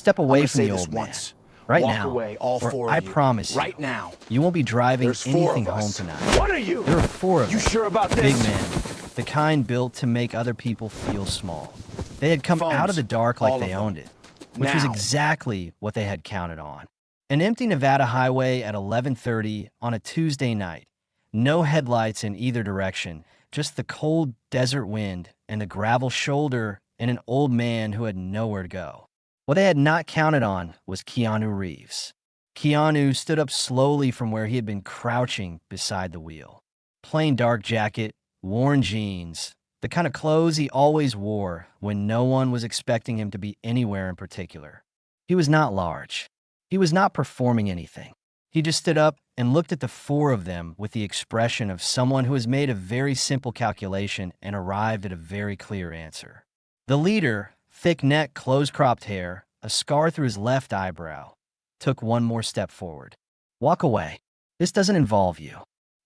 Step I'm away gonna from say the this old man. once. Right Walk now. away, all Or four I of you. promise you, Right now. you won't be driving There's four anything of home us. tonight. What are you? There are four of You them. sure about Big this? men. The kind built to make other people feel small. They had come out of Phones. the dark like All they of them. owned it, which was Now. exactly what they had counted on. An empty Nevada highway at 11:30 on a Tuesday night. No headlights in either direction, just the cold desert wind and the gravel shoulder and an old man who had nowhere to go. What they had not counted on was Keanu Reeves. Keanu stood up slowly from where he had been crouching beside the wheel. Plain dark jacket, worn jeans, the kind of clothes he always wore when no one was expecting him to be anywhere in particular. He was not large. He was not performing anything. He just stood up and looked at the four of them with the expression of someone who has made a very simple calculation and arrived at a very clear answer. The leader, thick neck, close-cropped hair, a scar through his left eyebrow, took one more step forward. Walk away. This doesn't involve you.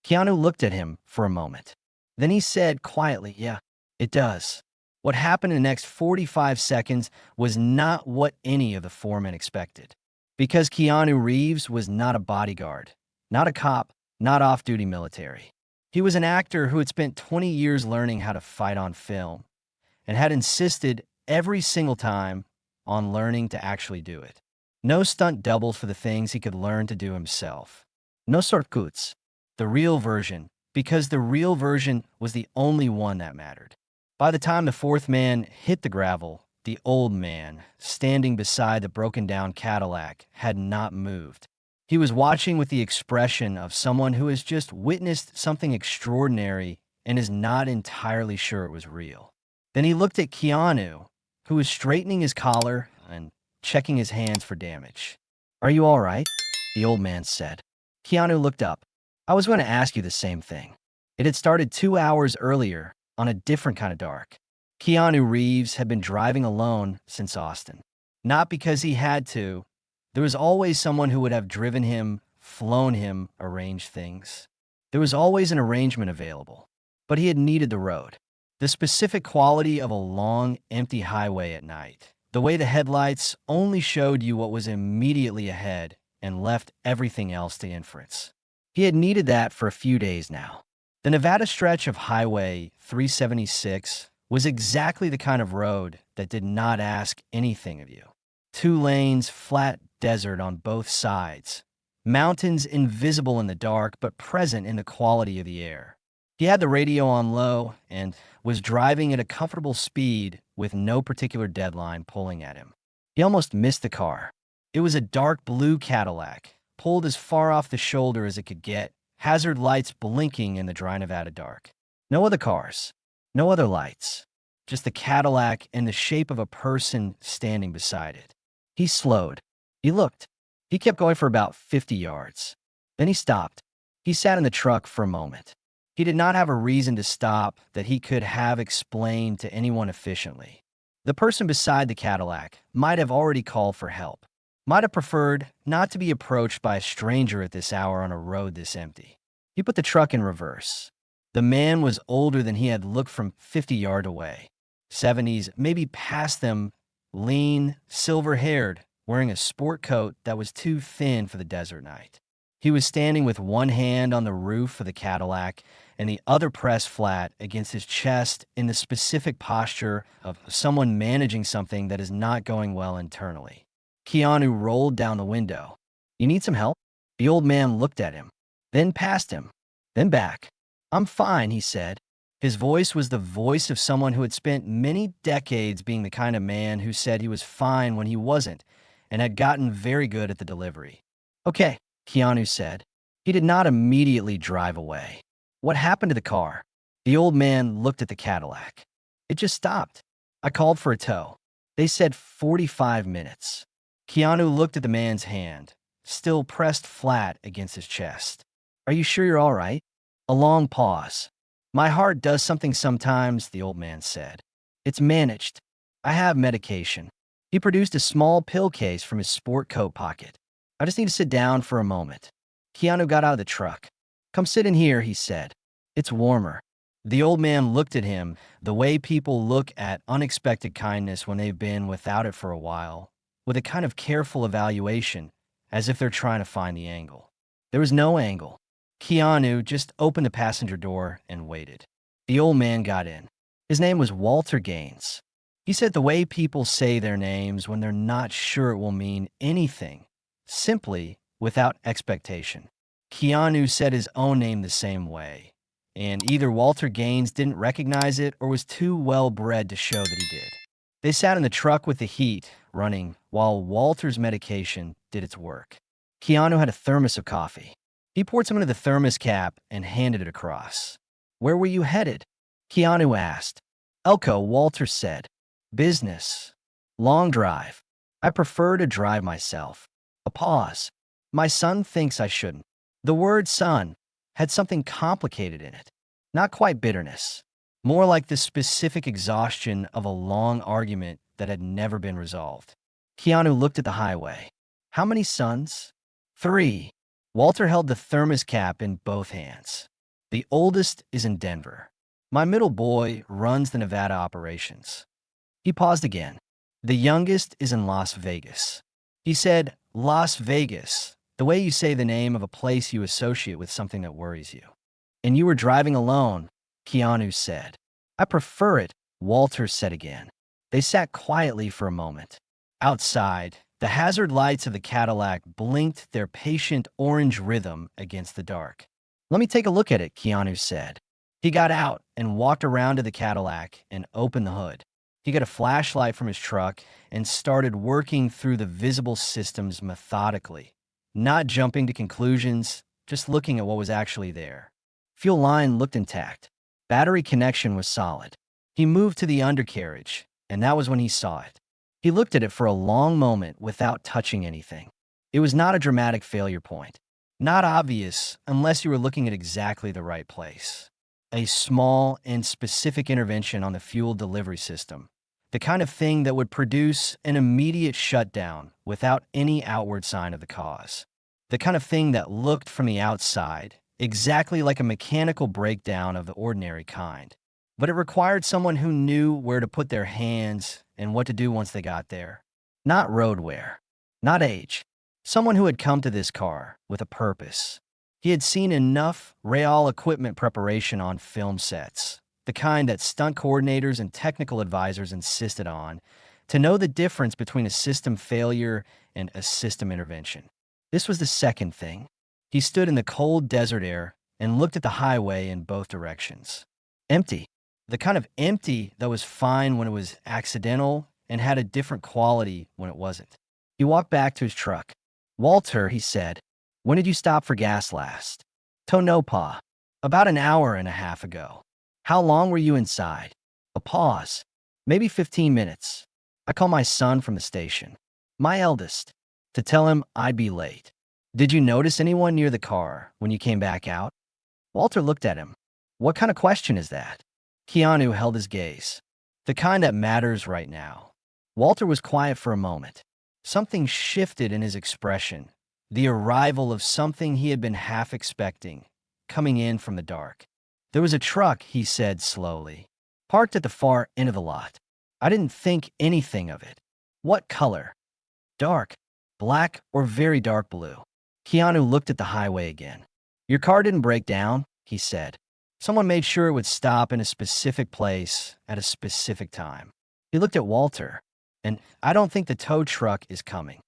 Keanu looked at him for a moment. Then he said quietly, yeah, it does. What happened in the next 45 seconds was not what any of the four men expected. Because Keanu Reeves was not a bodyguard, not a cop, not off-duty military. He was an actor who had spent 20 years learning how to fight on film and had insisted every single time on learning to actually do it. No stunt doubles for the things he could learn to do himself. No shortcuts. The real version, because the real version was the only one that mattered. By the time the fourth man hit the gravel, the old man, standing beside the broken-down Cadillac, had not moved. He was watching with the expression of someone who has just witnessed something extraordinary and is not entirely sure it was real. Then he looked at Keanu, who was straightening his collar and checking his hands for damage. Are you all right? The old man said. Keanu looked up. I was going to ask you the same thing. It had started 2 hours earlier on a different kind of dark. Keanu Reeves had been driving alone since Austin. Not because he had to. There was always someone who would have driven him, flown him, arranged things. There was always an arrangement available. But he had needed the road. The specific quality of a long, empty highway at night. The way the headlights only showed you what was immediately ahead and left everything else to inference. He had needed that for a few days now. The Nevada stretch of Highway 376 was exactly the kind of road that did not ask anything of you. 2 lanes, flat desert on both sides. Mountains invisible in the dark but present in the quality of the air. He had the radio on low and was driving at a comfortable speed with no particular deadline pulling at him. He almost missed the car. It was a dark blue Cadillac, pulled as far off the shoulder as it could get, hazard lights blinking in the dry Nevada dark. No other cars, no other lights, just the Cadillac and the shape of a person standing beside it. He slowed. He looked. He kept going for about 50 yards. Then he stopped. He sat in the truck for a moment. He did not have a reason to stop that he could have explained to anyone efficiently. The person beside the Cadillac might have already called for help, might have preferred not to be approached by a stranger at this hour on a road this empty. He put the truck in reverse. The man was older than he had looked from 50 yards away. 70s, maybe past them, lean, silver-haired, wearing a sport coat that was too thin for the desert night. He was standing with one hand on the roof of the Cadillac and the other pressed flat against his chest in the specific posture of someone managing something that is not going well internally. Keanu rolled down the window. You need some help? The old man looked at him, then past him, then back. I'm fine, he said. His voice was the voice of someone who had spent many decades being the kind of man who said he was fine when he wasn't and had gotten very good at the delivery. Okay, Keanu said. He did not immediately drive away. What happened to the car? The old man looked at the Cadillac. It just stopped. I called for a tow. They said 45 minutes. Keanu looked at the man's hand, still pressed flat against his chest. Are you sure you're all right? A long pause. My heart does something sometimes, the old man said. It's managed. I have medication. He produced a small pill case from his sport coat pocket. I just need to sit down for a moment. Keanu got out of the truck. Come sit in here, he said. It's warmer. The old man looked at him the way people look at unexpected kindness when they've been without it for a while, with a kind of careful evaluation, as if they're trying to find the angle. There was no angle. Keanu just opened the passenger door and waited. The old man got in. His name was Walter Gaines. He said the way people say their names when they're not sure it will mean anything, simply without expectation. Keanu said his own name the same way, and either Walter Gaines didn't recognize it or was too well-bred to show that he did. They sat in the truck with the heat running while Walter's medication did its work. Keanu had a thermos of coffee. He poured some into the thermos cap and handed it across. "Where were you headed?" Keanu asked. "Elko," Walter said. "Business. Long drive. I prefer to drive myself." A pause. "My son thinks I shouldn't." The word son had something complicated in it. Not quite bitterness. More like the specific exhaustion of a long argument that had never been resolved. Keanu looked at the highway. "How many sons?" "3. Walter held the thermos cap in both hands. "The oldest is in Denver. My middle boy runs the Nevada operations." He paused again. "The youngest is in Las Vegas." He said, "Las Vegas, the way you say the name of a place you associate with something that worries you." "And you were driving alone," Keanu said. "I prefer it," Walter said again. They sat quietly for a moment. Outside, the hazard lights of the Cadillac blinked their patient orange rhythm against the dark. "Let me take a look at it," Keanu said. He got out and walked around to the Cadillac and opened the hood. He got a flashlight from his truck and started working through the visible systems methodically, not jumping to conclusions, just looking at what was actually there. Fuel line looked intact. Battery connection was solid. He moved to the undercarriage, and that was when he saw it. He looked at it for a long moment without touching anything. It was not a dramatic failure point. Not obvious unless you were looking at exactly the right place. A small and specific intervention on the fuel delivery system. The kind of thing that would produce an immediate shutdown without any outward sign of the cause. The kind of thing that looked from the outside exactly like a mechanical breakdown of the ordinary kind. But it required someone who knew where to put their hands and what to do once they got there. Not road wear. Not age. Someone who had come to this car with a purpose. He had seen enough real equipment preparation on film sets, the kind that stunt coordinators and technical advisors insisted on, to know the difference between a system failure and a system intervention. This was the second thing. He stood in the cold desert air and looked at the highway in both directions. Empty. The kind of empty that was fine when it was accidental and had a different quality when it wasn't. He walked back to his truck. "Walter," he said, "when did you stop for gas last?" "Tonopah. About an hour and a half ago." "How long were you inside?" A pause. "Maybe 15 minutes. I called my son from the station. My eldest. To tell him I'd be late." "Did you notice anyone near the car when you came back out?" Walter looked at him. "What kind of question is that?" Keanu held his gaze. "The kind that matters right now." Walter was quiet for a moment. Something shifted in his expression. The arrival of something he had been half expecting, coming in from the dark. "There was a truck," he said slowly, "parked at the far end of the lot. I didn't think anything of it." "What color?" "Dark. Black or very dark blue." Keanu looked at the highway again. "Your car didn't break down," he said. "Someone made sure it would stop in a specific place at a specific time." He looked at Walter. "And I don't think the tow truck is coming."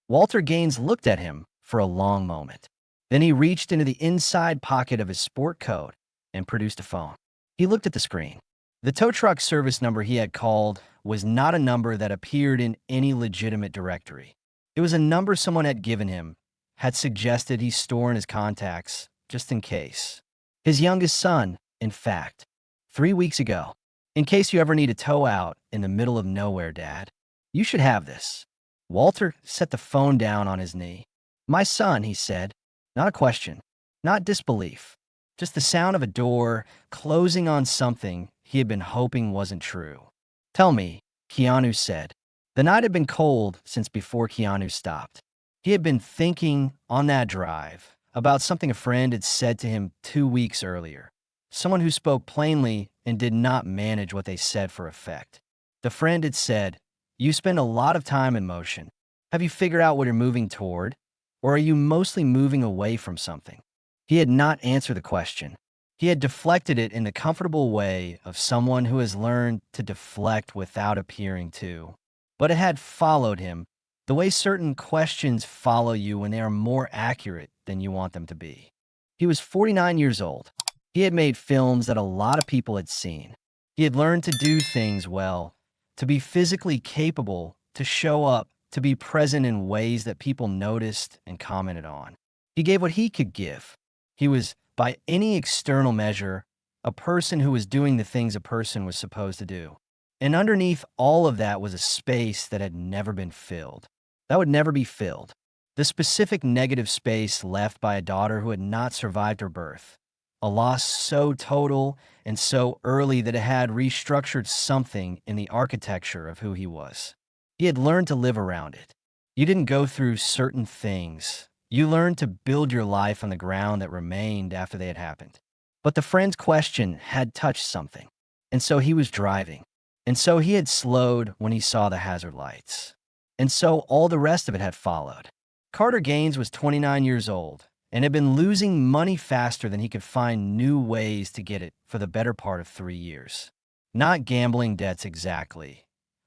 Walter Gaines looked at him for a long moment. Then he reached into the inside pocket of his sport coat and produced a phone. He looked at the screen. The tow truck service number he had called was not a number that appeared in any legitimate directory. It was a number someone had given him, had suggested he store in his contacts, just in case. His youngest son, in fact. 3 weeks ago. "In case you ever need a tow out in the middle of nowhere, Dad. You should have this." Walter set the phone down on his knee. "My son," he said. Not a question. Not disbelief. Just the sound of a door closing on something he had been hoping wasn't true. "Tell me," Keanu said. The night had been cold since before Keanu stopped. He had been thinking on that drive about something a friend had said to him 2 weeks earlier. Someone who spoke plainly and did not manage what they said for effect. The friend had said, "You spend a lot of time in motion. Have you figured out what you're moving toward? Or are you mostly moving away from something? He had not answered the question. He had deflected it in the comfortable way of someone who has learned to deflect without appearing to. But it had followed him, the way certain questions follow you when they are more accurate than you want them to be. He was 49 years old. He had made films that a lot of people had seen. He had learned to do things well, to be physically capable, to show up, to be present in ways that people noticed and commented on. He gave what he could give. He was, by any external measure, a person who was doing the things a person was supposed to do. And underneath all of that was a space that had never been filled. That would never be filled. The specific negative space left by a daughter who had not survived her birth. A loss so total and so early that it had restructured something in the architecture of who he was. He had learned to live around it. You didn't go through certain things. You learned to build your life on the ground that remained after they had happened. But the friend's question had touched something. And so he was driving. And so he had slowed when he saw the hazard lights. And so all the rest of it had followed. Carter Gaines was 29 years old and had been losing money faster than he could find new ways to get it for the better part of 3 years. Not gambling debts exactly,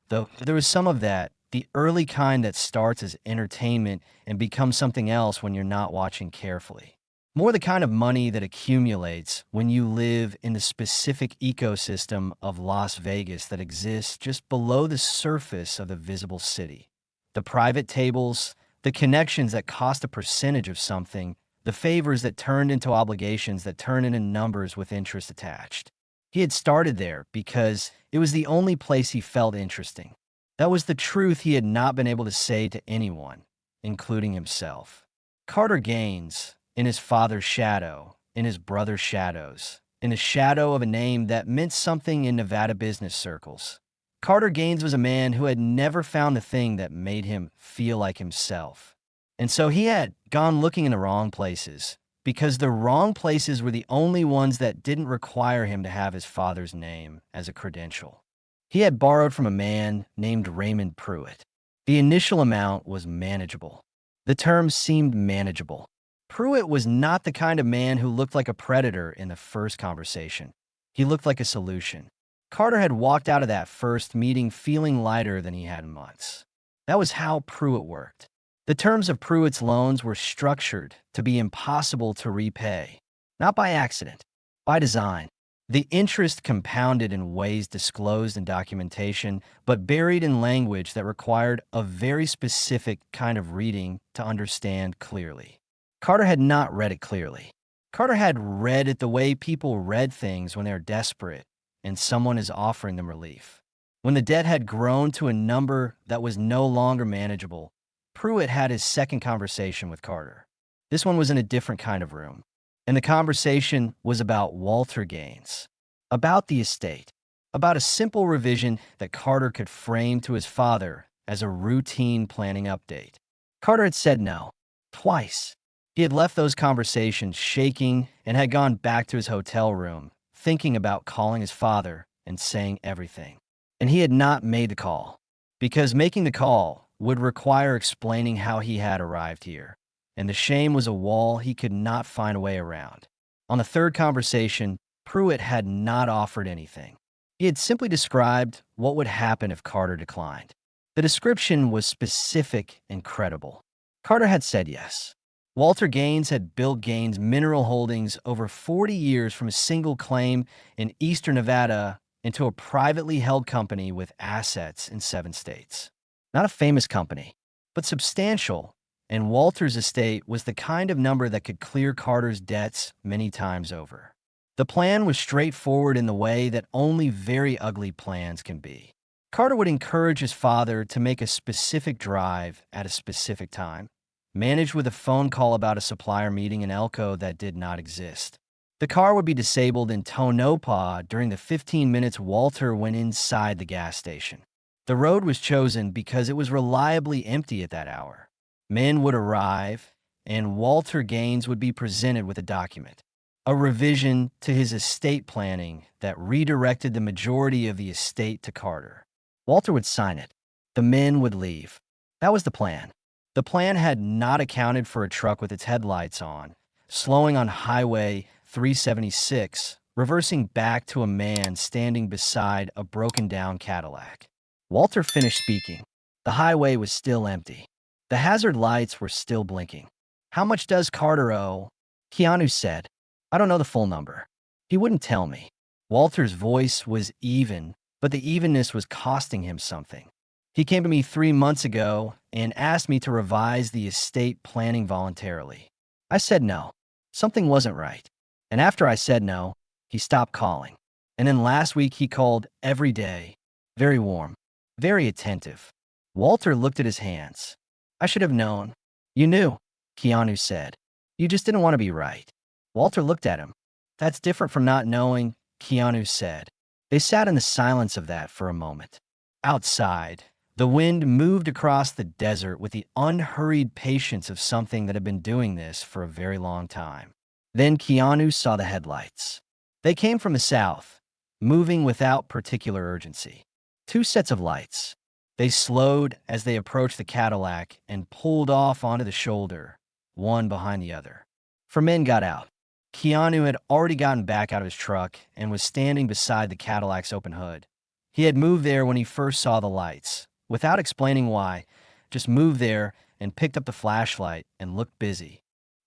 though there was some of that, the early kind that starts as entertainment and becomes something else when you're not watching carefully. More the kind of money that accumulates when you live in the specific ecosystem of Las Vegas that exists just below the surface of the visible city. The private tables, the connections that cost a percentage of something, the favors that turned into obligations that turn into numbers with interest attached. He had started there because it was the only place he felt interesting. That was the truth he had not been able to say to anyone, including himself. Carter Gaines, in his father's shadow, in his brother's shadows, in the shadow of a name that meant something in Nevada business circles. Carter Gaines was a man who had never found the thing that made him feel like himself. And so he had gone looking in the wrong places, because the wrong places were the only ones that didn't require him to have his father's name as a credential. He had borrowed from a man named Raymond Pruitt. The initial amount was manageable. The terms seemed manageable. Pruitt was not the kind of man who looked like a predator in the first conversation. He looked like a solution. Carter had walked out of that first meeting feeling lighter than he had in months. That was how Pruitt worked. The terms of Pruitt's loans were structured to be impossible to repay, not by accident, by design. The interest compounded in ways disclosed in documentation, but buried in language that required a very specific kind of reading to understand clearly. Carter had not read it clearly. Carter had read it the way people read things when they're desperate and someone is offering them relief. When the debt had grown to a number that was no longer manageable, Pruitt had his second conversation with Carter. This one was in a different kind of room. And the conversation was about Walter Gaines, about the estate, about a simple revision that Carter could frame to his father as a routine planning update. Carter had said no, twice. He had left those conversations shaking and had gone back to his hotel room, thinking about calling his father and saying everything. And he had not made the call, because making the call would require explaining how he had arrived here. And the shame was a wall he could not find a way around. On the third conversation, Pruitt had not offered anything. He had simply described what would happen if Carter declined. The description was specific and credible. Carter had said yes. Walter Gaines had built Gaines Mineral Holdings over 40 years from a single claim in eastern Nevada into a privately held company with assets in 7 states. Not a famous company, but substantial, and Walter's estate was the kind of number that could clear Carter's debts many times over. The plan was straightforward in the way that only very ugly plans can be. Carter would encourage his father to make a specific drive at a specific time, managed with a phone call about a supplier meeting in Elko that did not exist. The car would be disabled in Tonopah during the 15 minutes Walter went inside the gas station. The road was chosen because it was reliably empty at that hour. Men would arrive, and Walter Gaines would be presented with a document, a revision to his estate planning that redirected the majority of the estate to Carter. Walter would sign it. The men would leave. That was the plan. The plan had not accounted for a truck with its headlights on, slowing on Highway 376, reversing back to a man standing beside a broken-down Cadillac. Walter finished speaking. The highway was still empty. The hazard lights were still blinking. "How much does Carter owe?" Keanu said. "I don't know the full number. He wouldn't tell me." Walter's voice was even, but the evenness was costing him something. "He came to me 3 months ago and asked me to revise the estate planning voluntarily. I said no. Something wasn't right. And after I said no, he stopped calling. And then last week he called every day. Very warm. Very attentive." Walter looked at his hands. "I should have known." "You knew," Keanu said. "You just didn't want to be right." Walter looked at him. "That's different from not knowing," Keanu said. They sat in the silence of that for a moment. Outside, the wind moved across the desert with the unhurried patience of something that had been doing this for a very long time. Then Keanu saw the headlights. They came from the south, moving without particular urgency. Two sets of lights. They slowed as they approached the Cadillac and pulled off onto the shoulder, one behind the other. 4 men got out. Keanu had already gotten back out of his truck and was standing beside the Cadillac's open hood. He had moved there when he first saw the lights, without explaining why, just moved there and picked up the flashlight and looked busy.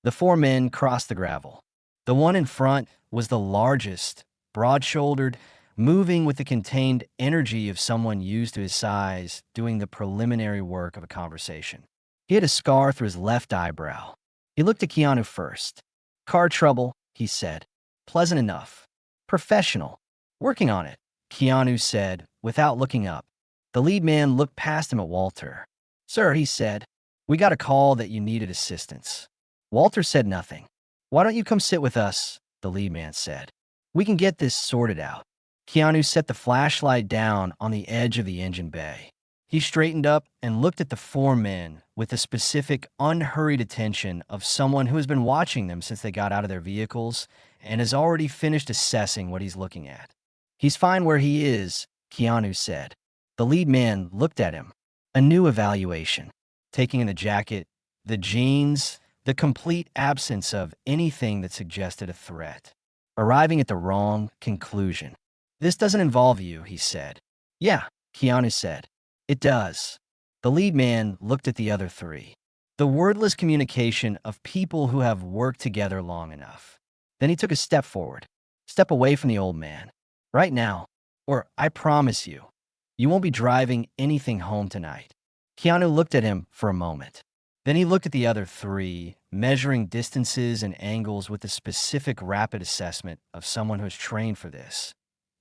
The 4 men crossed the gravel. The one in front was the largest, broad-shouldered, moving with the contained energy of someone used to his size, doing the preliminary work of a conversation. He had a scar through his left eyebrow. He looked at Keanu first. "Car trouble," he said. "Pleasant enough. Professional. Working on it," Keanu said, without looking up. The lead man looked past him at Walter. "Sir," he said, "we got a call that you needed assistance." Walter said nothing. "Why don't you come sit with us?" the lead man said. "We can get this sorted out." Keanu set the flashlight down on the edge of the engine bay. He straightened up and looked at the 4 men with the specific, unhurried attention of someone who has been watching them since they got out of their vehicles and has already finished assessing what he's looking at. "He's fine where he is," Keanu said. The lead man looked at him. A new evaluation. Taking in the jacket, the jeans, the complete absence of anything that suggested a threat. Arriving at the wrong conclusion. "This doesn't involve you," he said. "Yeah," Keanu said. "It does." The lead man looked at the other 3. The wordless communication of people who have worked together long enough. Then he took a step forward. Step away from the old man. "Right now. Or I promise you, you won't be driving anything home tonight." Keanu looked at him for a moment. Then he looked at the other 3, measuring distances and angles with the specific rapid assessment of someone who is trained for this.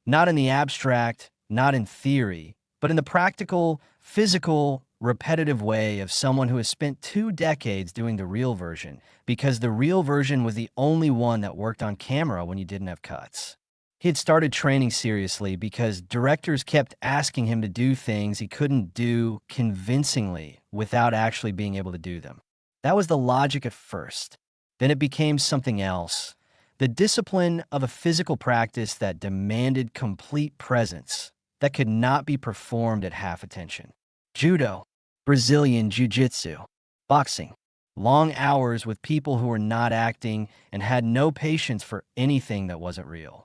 Not in the abstract, not in theory, but in the practical, physical, repetitive way of someone who has spent 2 decades doing the real version, because the real version was the only one that worked on camera when you didn't have cuts. He had started training seriously because directors kept asking him to do things he couldn't do convincingly without actually being able to do them. That was the logic at first. Then it became something else. The discipline of a physical practice that demanded complete presence, that could not be performed at half attention. Judo, Brazilian jiu-jitsu, boxing. Long hours with people who were not acting and had no patience for anything that wasn't real.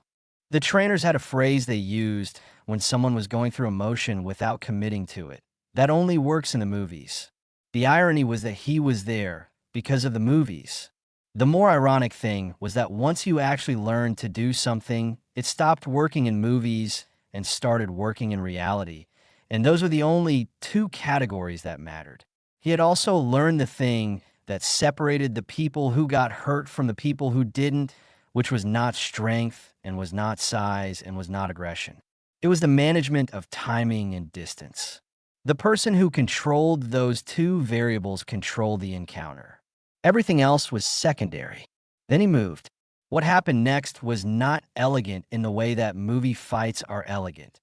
The trainers had a phrase they used when someone was going through a motion without committing to it. That only works in the movies. The irony was that he was there because of the movies. The more ironic thing was that once you actually learned to do something, it stopped working in movies and started working in reality. And those were the only 2 categories that mattered. He had also learned the thing that separated the people who got hurt from the people who didn't, which was not strength and was not size and was not aggression. It was the management of timing and distance. The person who controlled those 2 variables controlled the encounter. Everything else was secondary. Then he moved. What happened next was not elegant in the way that movie fights are elegant.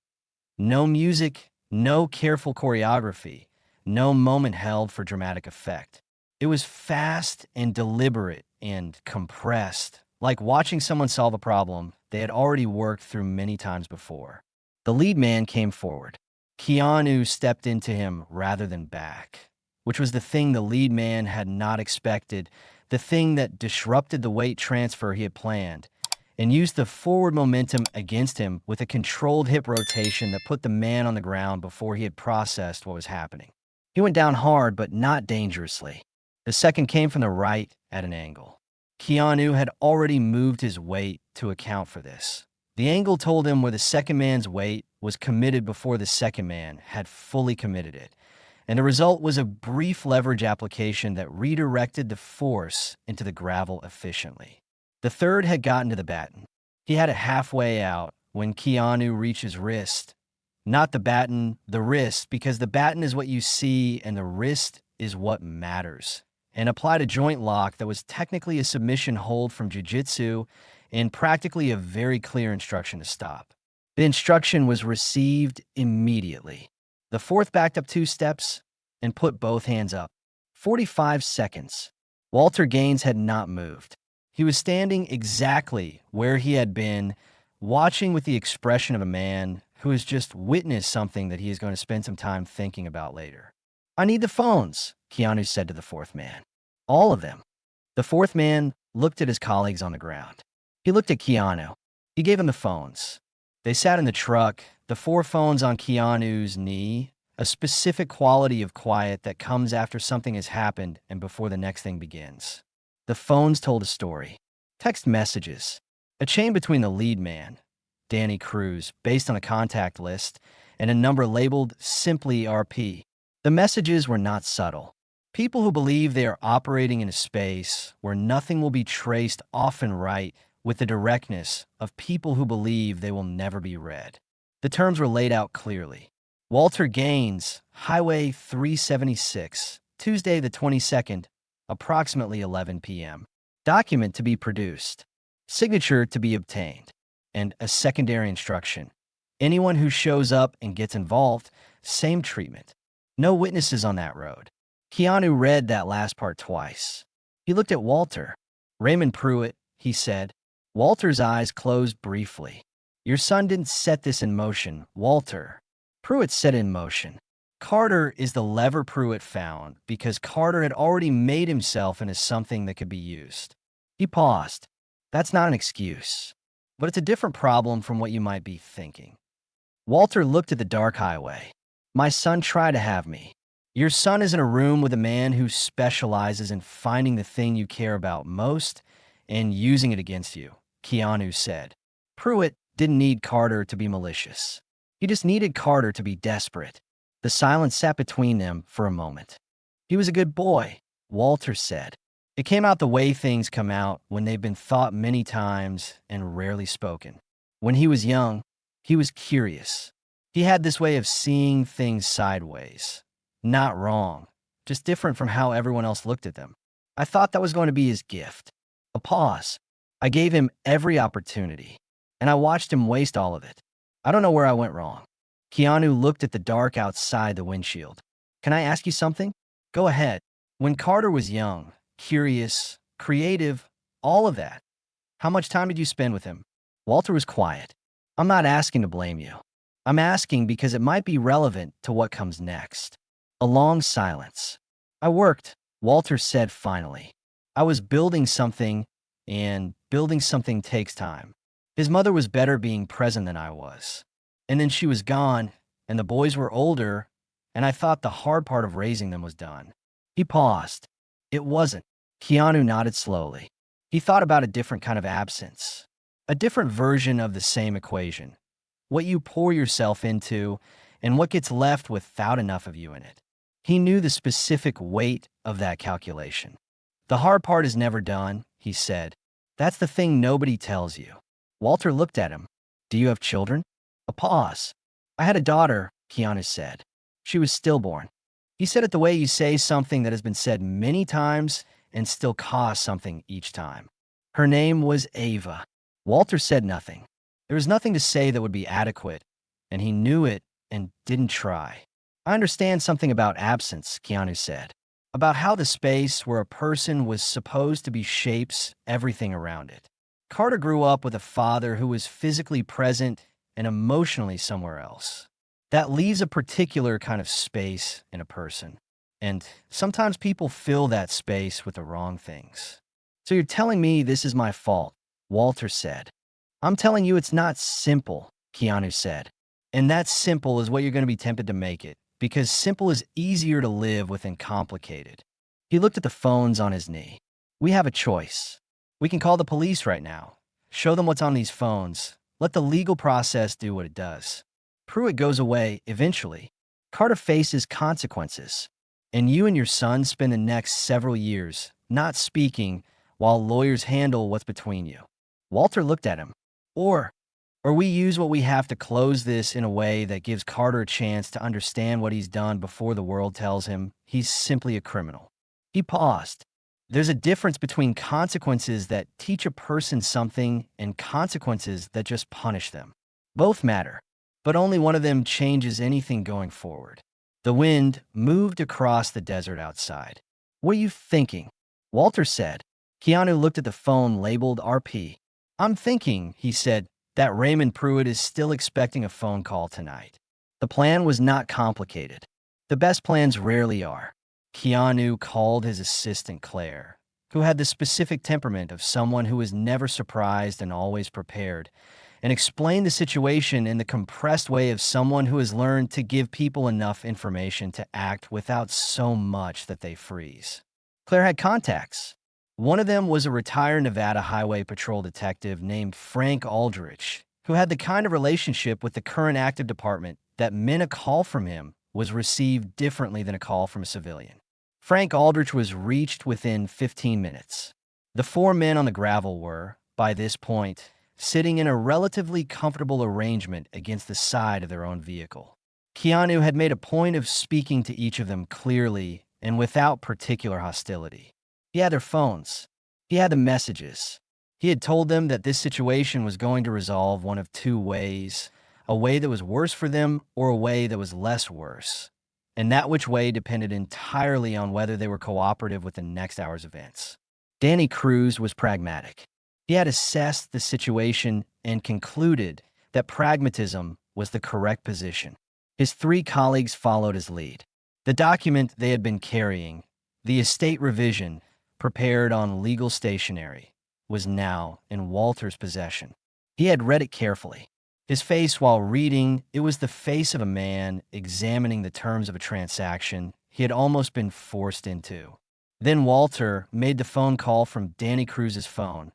No music, no careful choreography, no moment held for dramatic effect. It was fast and deliberate and compressed, like watching someone solve a problem they had already worked through many times before. The lead man came forward. Keanu stepped into him rather than back. which was the thing the lead man had not expected, the thing that disrupted the weight transfer he had planned, and used the forward momentum against him with a controlled hip rotation that put the man on the ground before he had processed what was happening. He went down hard, but not dangerously. The second came from the right at an angle. Keanu had already moved his weight to account for this. The angle told him where the second man's weight was committed before the second man had fully committed it, and the result was a brief leverage application that redirected the force into the gravel efficiently. The third had gotten to the batten. He had it halfway out when Keanu reached his wrist. Not the batten, the wrist, because the batten is what you see and the wrist is what matters, and applied a joint lock that was technically a submission hold from jiu-jitsu and practically a very clear instruction to stop. The instruction was received immediately. The fourth backed up 2 steps and put both hands up. 45 seconds. Walter Gaines had not moved. He was standing exactly where he had been, watching with the expression of a man who has just witnessed something that he is going to spend some time thinking about later. "I need the phones," Keanu said to the fourth man. "All of them." The fourth man looked at his colleagues on the ground. He looked at Keanu. He gave him the phones. They sat in the truck, the 4 phones on Keanu's knee, a specific quality of quiet that comes after something has happened and before the next thing begins. The phones told a story. Text messages. A chain between the lead man, Danny Cruz, based on a contact list, and a number labeled simply RP. The messages were not subtle. People who believe they are operating in a space where nothing will be traced often write with the directness of people who believe they will never be read. The terms were laid out clearly. Walter Gaines, Highway 376, Tuesday the 22nd, approximately 11 p.m. Document to be produced. Signature to be obtained. And a secondary instruction. Anyone who shows up and gets involved, same treatment. No witnesses on that road. Keanu read that last part twice. He looked at Walter. "Raymond Pruitt," he said. Walter's eyes closed briefly. "Your son didn't set this in motion, Walter." Pruitt set it in motion. Carter is the lever Pruitt found because Carter had already made himself into something that could be used. He paused. "That's not an excuse, but it's a different problem from what you might be thinking." Walter looked at the dark highway. "My son tried to have me." "Your son is in a room with a man who specializes in finding the thing you care about most and using it against you," Keanu said. Pruitt didn't need Carter to be malicious. He just needed Carter to be desperate. The silence sat between them for a moment. "He was a good boy," Walter said. It came out the way things come out when they've been thought many times and rarely spoken. When he was young, he was curious. He had this way of seeing things sideways. Not wrong, just different from how everyone else looked at them. I thought that was going to be his gift. A pause. I gave him every opportunity, and I watched him waste all of it. I don't know where I went wrong." Keanu looked at the dark outside the windshield. "Can I ask you something?" "Go ahead." "When Carter was young, curious, creative, all of that, how much time did you spend with him?" Walter was quiet. "I'm not asking to blame you. I'm asking because it might be relevant to what comes next." A long silence. "I worked," Walter said finally. "I was building something, and building something takes time. His mother was better being present than I was. And then she was gone, and the boys were older, and I thought the hard part of raising them was done." He paused. "It wasn't." Keanu nodded slowly. He thought about a different kind of absence. A different version of the same equation. What you pour yourself into, and what gets left without enough of you in it. He knew the specific weight of that calculation. "The hard part is never done," he said. "That's the thing nobody tells you." Walter looked at him. "Do you have children?" A pause. "I had a daughter," Keanu said. "She was stillborn." He said it the way you say something that has been said many times and still costs something each time. "Her name was Ava." Walter said nothing. There was nothing to say that would be adequate, and he knew it and didn't try. "I understand something about absence," Keanu said. "About how the space where a person was supposed to be shapes everything around it." Carter grew up with a father who was physically present and emotionally somewhere else. That leaves a particular kind of space in a person. And sometimes people fill that space with the wrong things. So you're telling me this is my fault, Walter said. I'm telling you it's not simple, Keanu said. And that simple is what you're going to be tempted to make it, because simple is easier to live with than complicated. He looked at the phones on his knee. We have a choice. We can call the police right now. Show them what's on these phones. Let the legal process do what it does. Pruitt goes away eventually. Carter faces consequences. And you and your son spend the next several years not speaking while lawyers handle what's between you. Walter looked at him. Or we use what we have to close this in a way that gives Carter a chance to understand what he's done before the world tells him he's simply a criminal. He paused. There's a difference between consequences that teach a person something and consequences that just punish them. Both matter, but only one of them changes anything going forward. The wind moved across the desert outside. What are you thinking? Walter said. Keanu looked at the phone labeled RP. I'm thinking, he said, that Raymond Pruitt is still expecting a phone call tonight. The plan was not complicated. The best plans rarely are. Keanu called his assistant Claire, who had the specific temperament of someone who is never surprised and always prepared, and explained the situation in the compressed way of someone who has learned to give people enough information to act without so much that they freeze. Claire had contacts. One of them was a retired Nevada Highway Patrol detective named Frank Aldrich, who had the kind of relationship with the current active department that meant a call from him was received differently than a call from a civilian. Frank Aldrich was reached within 15 minutes. The four men on the gravel were, by this point, sitting in a relatively comfortable arrangement against the side of their own vehicle. Keanu had made a point of speaking to each of them clearly and without particular hostility. He had their phones. He had the messages. He had told them that this situation was going to resolve one of two ways, a way that was worse for them or a way that was less worse. And that which way depended entirely on whether they were cooperative with the next hour's events. Danny Cruz was pragmatic. He had assessed the situation and concluded that pragmatism was the correct position. His three colleagues followed his lead. The document they had been carrying, the estate revision, prepared on legal stationery, was now in Walter's possession. He had read it carefully. His face while reading, it was the face of a man examining the terms of a transaction he had almost been forced into. Then Walter made the phone call from Danny Cruz's phone,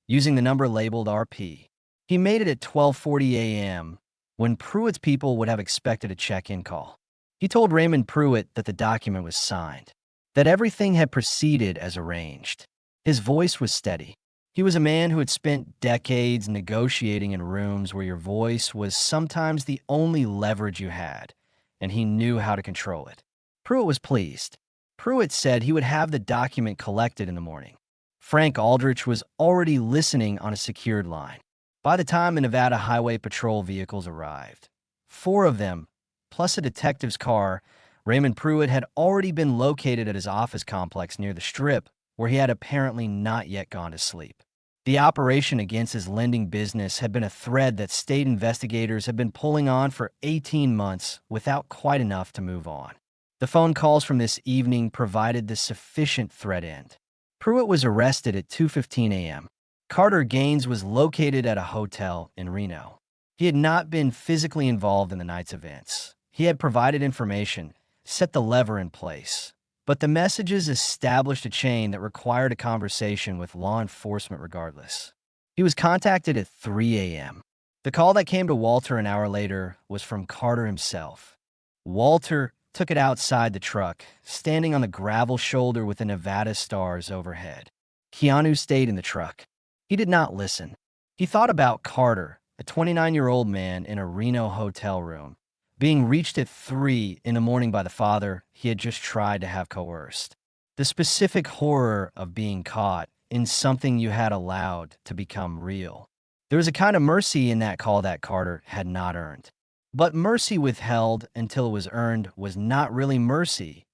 using the number labeled RP. He made it at 12:40 a.m., when Pruitt's people would have expected a check-in call. He told Raymond Pruitt that the document was signed, that everything had proceeded as arranged. His voice was steady. He was a man who had spent decades negotiating in rooms where your voice was sometimes the only leverage you had, and he knew how to control it. Pruitt was pleased. Pruitt said he would have the document collected in the morning. Frank Aldrich was already listening on a secured line. By the time the Nevada Highway Patrol vehicles arrived, four of them, plus a detective's car, Raymond Pruitt had already been located at his office complex near the Strip, where he had apparently not yet gone to sleep. The operation against his lending business had been a thread that state investigators had been pulling on for 18 months without quite enough to move on. The phone calls from this evening provided the sufficient thread end. Pruitt was arrested at 2:15 a.m. Carter Gaines was located at a hotel in Reno. He had not been physically involved in the night's events. He had provided information, set the lever in place, but the messages established a chain that required a conversation with law enforcement regardless. He was contacted at 3 a.m. The call that came to Walter an hour later was from Carter himself. Walter took it outside the truck, standing on the gravel shoulder with the Nevada stars overhead. Keanu stayed in the truck. He did not listen. He thought about Carter, a 29-year-old man in a Reno hotel room, being reached at 3 in the morning by the father he had just tried to have coerced. The specific horror of being caught in something you had allowed to become real. There was a kind of mercy in that call that Carter had not earned. But mercy withheld until it was earned was not really mercy.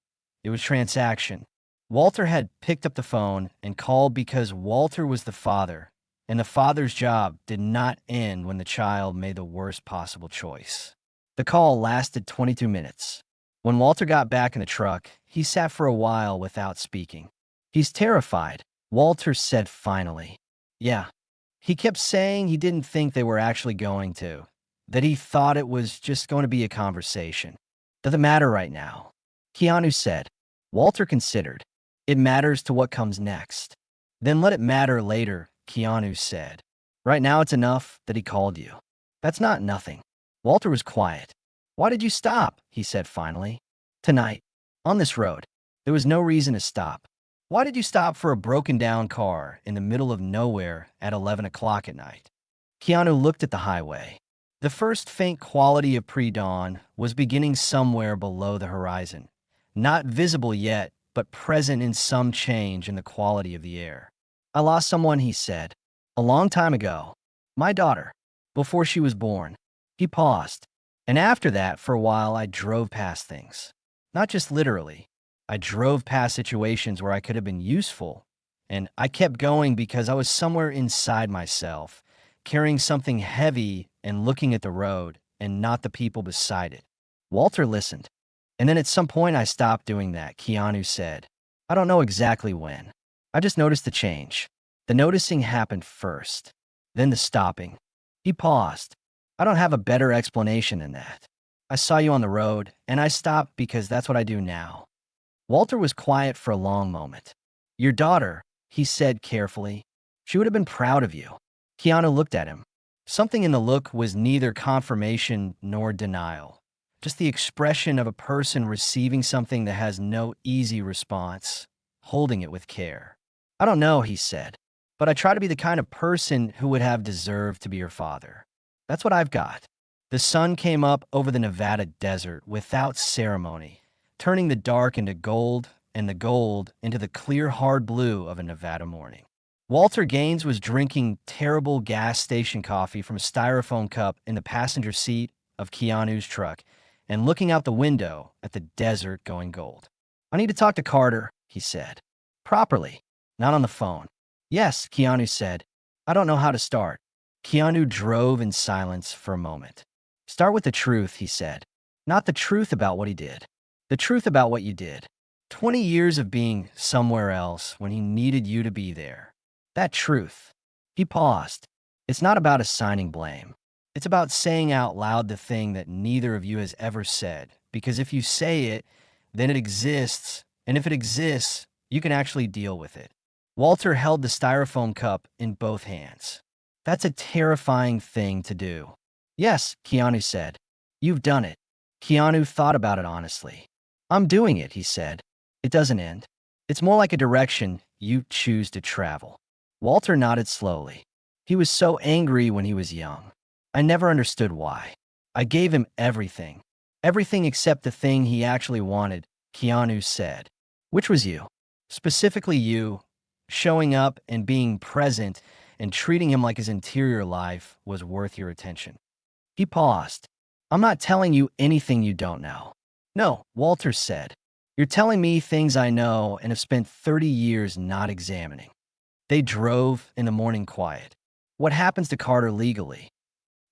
It was transaction. Walter had picked up the phone and called because Walter was the father, and the father's job did not end when the child made the worst possible choice. The call lasted 22 minutes. When Walter got back in the truck, he sat for a while without speaking. "He's terrified," Walter said finally. "Yeah." He kept saying he didn't think they were actually going to, that he thought it was just going to be a conversation. "Doesn't matter right now," Keanu said. Walter considered. "It matters to what comes next." "Then let it matter later," Keanu said. "Right now it's enough that he called you." "That's not nothing." Walter was quiet. "Why did you stop?" he said finally. "Tonight. On this road. There was no reason to stop." "Why did you stop for a broken-down car in the middle of nowhere at 11 o'clock at night?" Keanu looked at the highway. The first faint quality of pre-dawn was beginning somewhere below the horizon. Not visible yet, but present in some change in the quality of the air. "I lost someone," he said. "A long time ago. My daughter. Before she was born." He paused. "And after that, for a while, I drove past things. Not just literally. I drove past situations where I could have been useful. And I kept going because I was somewhere inside myself, carrying something heavy and looking at the road and not the people beside it." Walter listened. "And then at some point I stopped doing that," Keanu said. "I don't know exactly when. I just noticed the change. The noticing happened first, then the stopping." He paused. "I don't have a better explanation than that. I saw you on the road, and I stopped because that's what I do now." Walter was quiet for a long moment. "Your daughter," he said carefully. "She would have been proud of you." Keanu looked at him. Something in the look was neither confirmation nor denial, just the expression of a person receiving something that has no easy response, holding it with care. "I don't know," he said, "but I try to be the kind of person who would have deserved to be your father. That's what I've got." The sun came up over the Nevada desert without ceremony, turning the dark into gold and the gold into the clear, hard blue of a Nevada morning. Walter Gaines was drinking terrible gas station coffee from a styrofoam cup in the passenger seat of Keanu's truck and looking out the window at the desert going gold. "I need to talk to Carter," he said. "Properly, not on the phone." "Yes," Keanu said. "I don't know how to start." Keanu drove in silence for a moment. "Start with the truth," he said. "Not the truth about what he did. The truth about what you did. 20 years of being somewhere else when he needed you to be there. That truth." He paused. "It's not about assigning blame. It's about saying out loud the thing that neither of you has ever said. Because if you say it, then it exists. And if it exists, you can actually deal with it." Walter held the styrofoam cup in both hands. "That's a terrifying thing to do." "Yes," Keanu said. "You've done it." Keanu thought about it honestly. "I'm doing it," he said. "It doesn't end. It's more like a direction you choose to travel." Walter nodded slowly. "He was so angry when he was young. I never understood why. I gave him everything. Everything except the thing he actually wanted," Keanu said. "Which was you. Specifically you. Showing up and being present and treating him like his interior life was worth your attention." He paused. "I'm not telling you anything you don't know." "No," Walter said. "You're telling me things I know and have spent 30 years not examining." They drove in the morning quiet. "What happens to Carter legally?"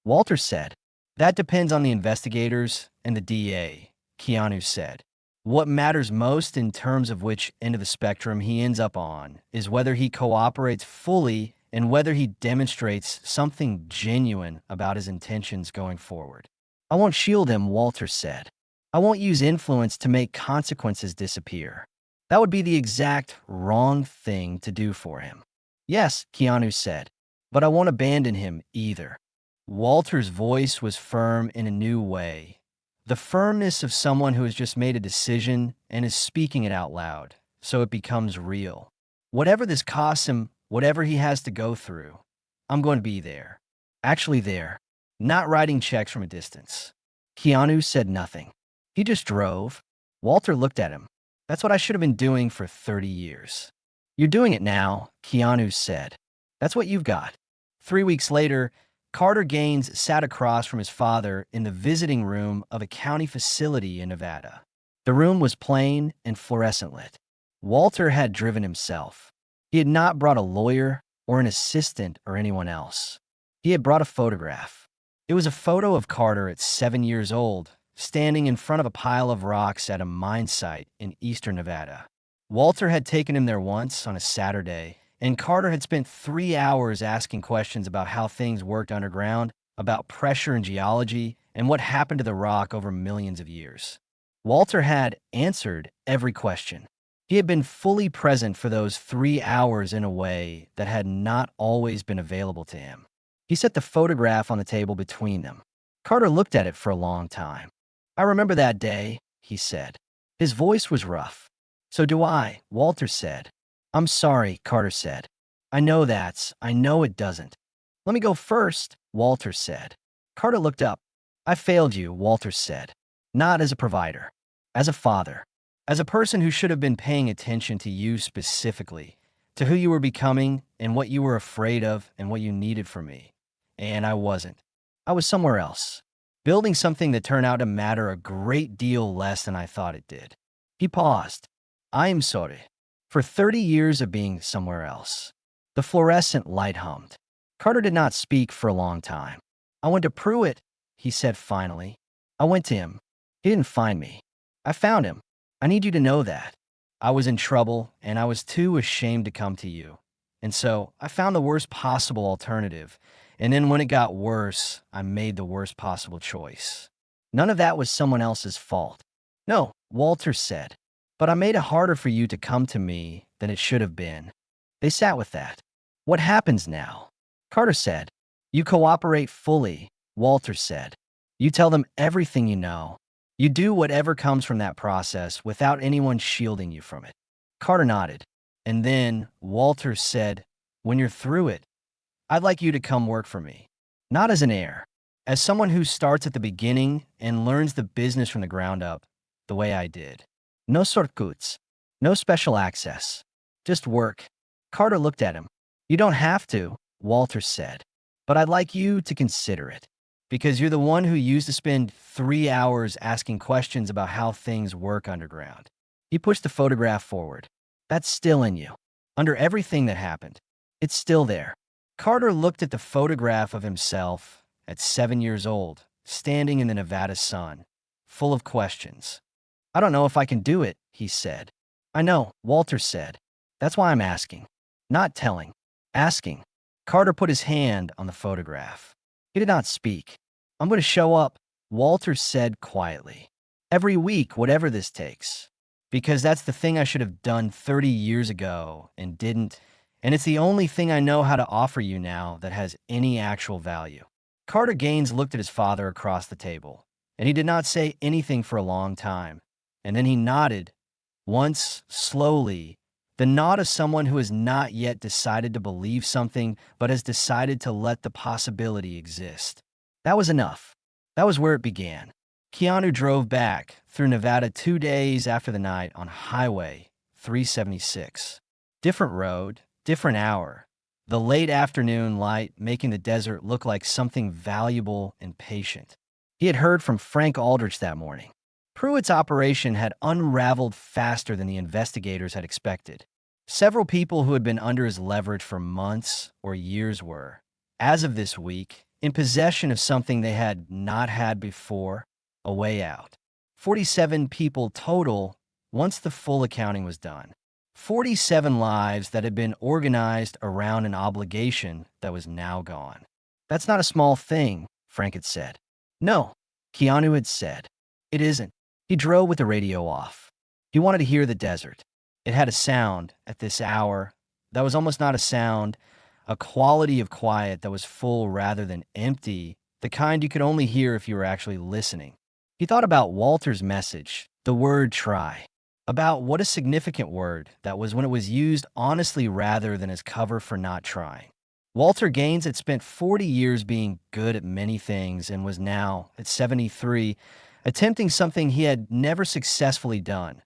Walter said. "That depends on the investigators and the DA," Keanu said. "What matters most in terms of which end of the spectrum he ends up on is whether he cooperates fully and whether he demonstrates something genuine about his intentions going forward." "I won't shield him," Walter said. "I won't use influence to make consequences disappear. That would be the exact wrong thing to do for him." "Yes," Keanu said, "but I won't abandon him either." Walter's voice was firm in a new way. The firmness of someone who has just made a decision and is speaking it out loud, so it becomes real. "Whatever this costs him, whatever he has to go through, I'm going to be there. Actually there. Not writing checks from a distance." Keanu said nothing. He just drove. Walter looked at him. "That's what I should have been doing for 30 years. "You're doing it now," Keanu said. "That's what you've got." 3 weeks later, Carter Gaines sat across from his father in the visiting room of a county facility in Nevada. The room was plain and fluorescent lit. Walter had driven himself. He had not brought a lawyer or an assistant or anyone else. He had brought a photograph. It was a photo of Carter at 7 years old, standing in front of a pile of rocks at a mine site in eastern Nevada. Walter had taken him there once on a Saturday, and Carter had spent 3 hours asking questions about how things worked underground, about pressure and geology, and what happened to the rock over millions of years. Walter had answered every question. He had been fully present for those 3 hours in a way that had not always been available to him. He set the photograph on the table between them. Carter looked at it for a long time. "I remember that day," he said. His voice was rough. "So do I," Walter said. "I'm sorry," Carter said. I know it doesn't." "Let me go first," Walter said. Carter looked up. "I failed you," Walter said. "Not as a provider. As a father. As a person who should have been paying attention to you specifically, to who you were becoming and what you were afraid of and what you needed from me. And I wasn't. I was somewhere else, building something that turned out to matter a great deal less than I thought it did." He paused. "I am sorry. For 30 years of being somewhere else." The fluorescent light hummed. Carter did not speak for a long time. "I went to Pruitt," he said finally. "I went to him. He didn't find me. I found him. I need you to know that. I was in trouble, and I was too ashamed to come to you. And so I found the worst possible alternative, and then when it got worse, I made the worst possible choice. None of that was someone else's fault." "No," Walter said, "but I made it harder for you to come to me than it should have been." They sat with that. "What happens now?" Carter said. "You cooperate fully," Walter said. "You tell them everything you know. You do whatever comes from that process without anyone shielding you from it." Carter nodded. And then Walter said, "When you're through it, I'd like you to come work for me. Not as an heir, as someone who starts at the beginning and learns the business from the ground up, the way I did. No shortcuts, no special access. Just work." Carter looked at him. "You don't have to," Walter said, "but I'd like you to consider it. Because you're the one who used to spend 3 hours asking questions about how things work underground." He pushed the photograph forward. "That's still in you. Under everything that happened. It's still there." Carter looked at the photograph of himself at 7 years old, standing in the Nevada sun, full of questions. "I don't know if I can do it," he said. "I know," Walter said. "That's why I'm asking. Not telling. Asking." Carter put his hand on the photograph. He did not speak. "I'm going to show up," Walter said quietly. "Every week, whatever this takes. Because that's the thing I should have done 30 years ago and didn't, and it's the only thing I know how to offer you now that has any actual value." Carter Gaines looked at his father across the table, and he did not say anything for a long time. And then he nodded, once, slowly, the nod of someone who has not yet decided to believe something, but has decided to let the possibility exist. That was enough. That was where it began. Keanu drove back through Nevada 2 days after the night on Highway 376. Different road, different hour. The late afternoon light making the desert look like something valuable and patient. He had heard from Frank Aldrich that morning. Pruitt's operation had unraveled faster than the investigators had expected. Several people who had been under his leverage for months or years were, as of this week, in possession of something they had not had before, a way out. 47 people total once the full accounting was done. 47 lives that had been organized around an obligation that was now gone. "That's not a small thing," Frank had said. "No," Keanu had said. "It isn't." He drove with the radio off. He wanted to hear the desert. It had a sound, at this hour, that was almost not a sound, a quality of quiet that was full rather than empty, the kind you could only hear if you were actually listening. He thought about Walter's message, the word try, about what a significant word that was when it was used honestly rather than as cover for not trying. Walter Gaines had spent 40 years being good at many things and was now, at 73, attempting something he had never successfully done.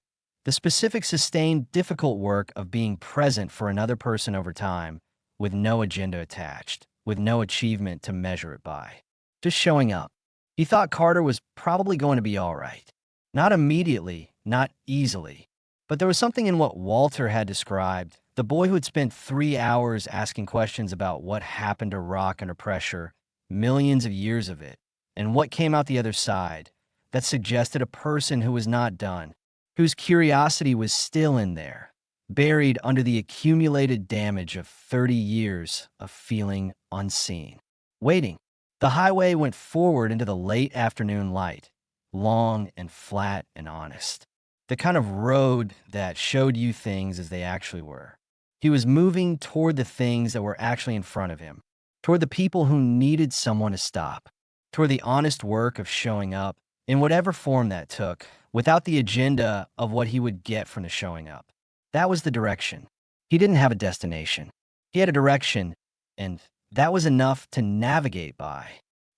The specific, sustained, difficult work of being present for another person over time, with no agenda attached, with no achievement to measure it by. Just showing up. He thought Carter was probably going to be all right. Not immediately, not easily. But there was something in what Walter had described, the boy who had spent 3 hours asking questions about what happened to rock under pressure, millions of years of it, and what came out the other side, that suggested a person who was not done, whose curiosity was still in there, buried under the accumulated damage of 30 years of feeling unseen. Waiting. The highway went forward into the late afternoon light, long and flat and honest. The kind of road that showed you things as they actually were. He was moving toward the things that were actually in front of him, toward the people who needed someone to stop, toward the honest work of showing up, in whatever form that took, without the agenda of what he would get from the showing up. That was the direction. He didn't have a destination. He had a direction, and that was enough to navigate by.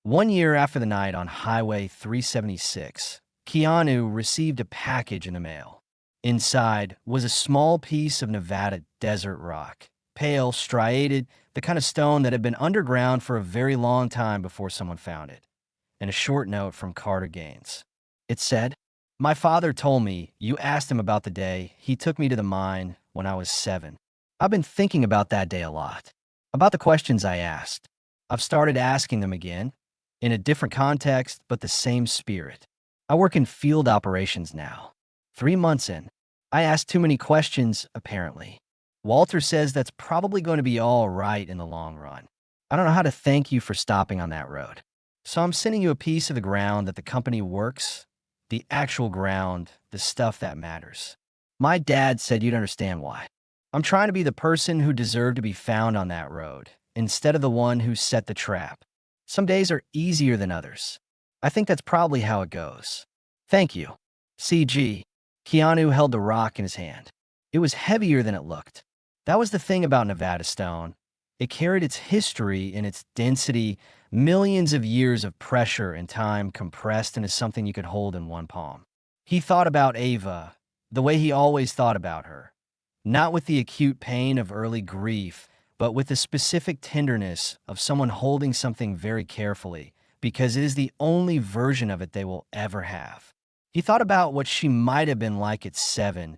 1 year after the night on Highway 376, Keanu received a package in the mail. Inside was a small piece of Nevada desert rock, pale, striated, the kind of stone that had been underground for a very long time before someone found it, and a short note from Carter Gaines. It said, "My father told me you asked him about the day he took me to the mine when I was 7. I've been thinking about that day a lot, about the questions I asked. I've started asking them again, in a different context, but the same spirit. I work in field operations now. 3 months in. I asked too many questions, apparently. Walter says that's probably going to be all right in the long run. I don't know how to thank you for stopping on that road. So I'm sending you a piece of the ground that the company works, the actual ground, the stuff that matters. My dad said you'd understand why. I'm trying to be the person who deserved to be found on that road, instead of the one who set the trap. Some days are easier than others. I think that's probably how it goes. Thank you. CG." Keanu held the rock in his hand. It was heavier than it looked. That was the thing about Nevada stone. It carried its history in its density, millions of years of pressure and time compressed into something you could hold in one palm. He thought about Ava, the way he always thought about her. Not with the acute pain of early grief, but with the specific tenderness of someone holding something very carefully, because it is the only version of it they will ever have. He thought about what she might have been like at 7,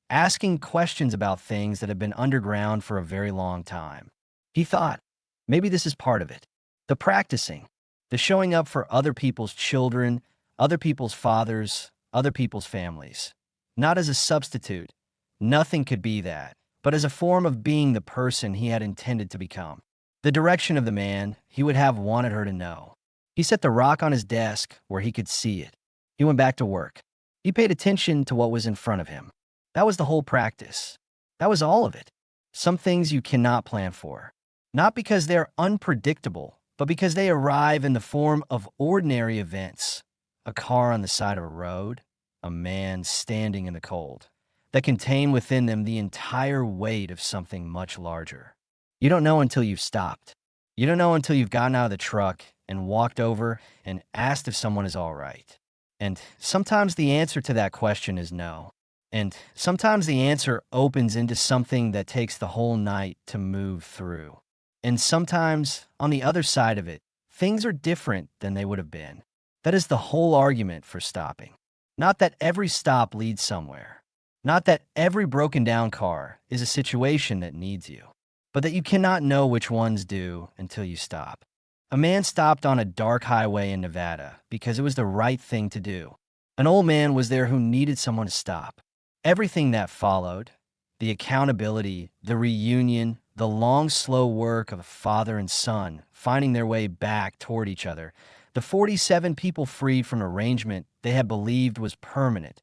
asking questions about things that had been underground for a very long time. He thought, maybe this is part of it. The practicing, the showing up for other people's children, other people's fathers, other people's families. Not as a substitute. Nothing could be that, but as a form of being the person he had intended to become. The direction of the man he would have wanted her to know. He set the rock on his desk where he could see it. He went back to work. He paid attention to what was in front of him. That was the whole practice. That was all of it. Some things you cannot plan for. Not because they're unpredictable, but because they arrive in the form of ordinary events. A car on the side of a road, a man standing in the cold, that contain within them the entire weight of something much larger. You don't know until you've stopped. You don't know until you've gotten out of the truck and walked over and asked if someone is all right. And sometimes the answer to that question is no. And sometimes the answer opens into something that takes the whole night to move through. And sometimes, on the other side of it, things are different than they would have been. That is the whole argument for stopping. Not that every stop leads somewhere. Not that every broken down car is a situation that needs you. But that you cannot know which ones do until you stop. A man stopped on a dark highway in Nevada because it was the right thing to do. An old man was there who needed someone to stop. Everything that followed, the accountability, the reunion, the long, slow work of a father and son finding their way back toward each other, the 47 people freed from an arrangement they had believed was permanent,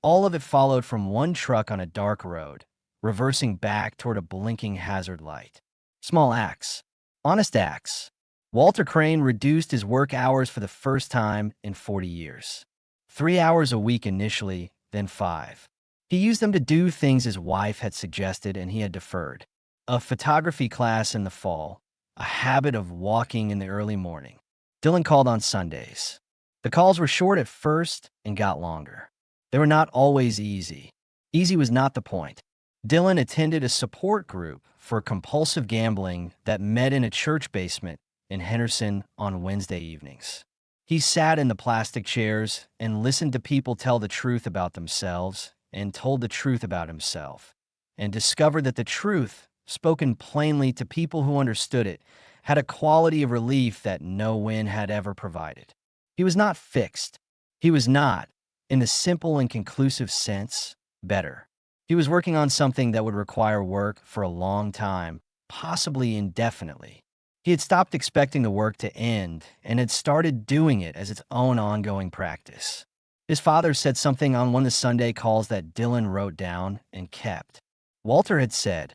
all of it followed from one truck on a dark road, reversing back toward a blinking hazard light. Small acts. Honest acts. Walter Crane reduced his work hours for the first time in 40 years. 3 hours a week initially, then 5. He used them to do things his wife had suggested and he had deferred. A photography class in the fall, a habit of walking in the early morning. Dylan called on Sundays. The calls were short at first and got longer. They were not always easy. Easy was not the point. Dylan attended a support group for compulsive gambling that met in a church basement in Henderson on Wednesday evenings. He sat in the plastic chairs and listened to people tell the truth about themselves and told the truth about himself, and discovered that the truth, spoken plainly to people who understood it, had a quality of relief that no win had ever provided. He was not fixed. He was not, in the simple and conclusive sense, better. He was working on something that would require work for a long time, possibly indefinitely. He had stopped expecting the work to end and had started doing it as its own ongoing practice. His father said something on one of the Sunday calls that Dylan wrote down and kept. Walter had said,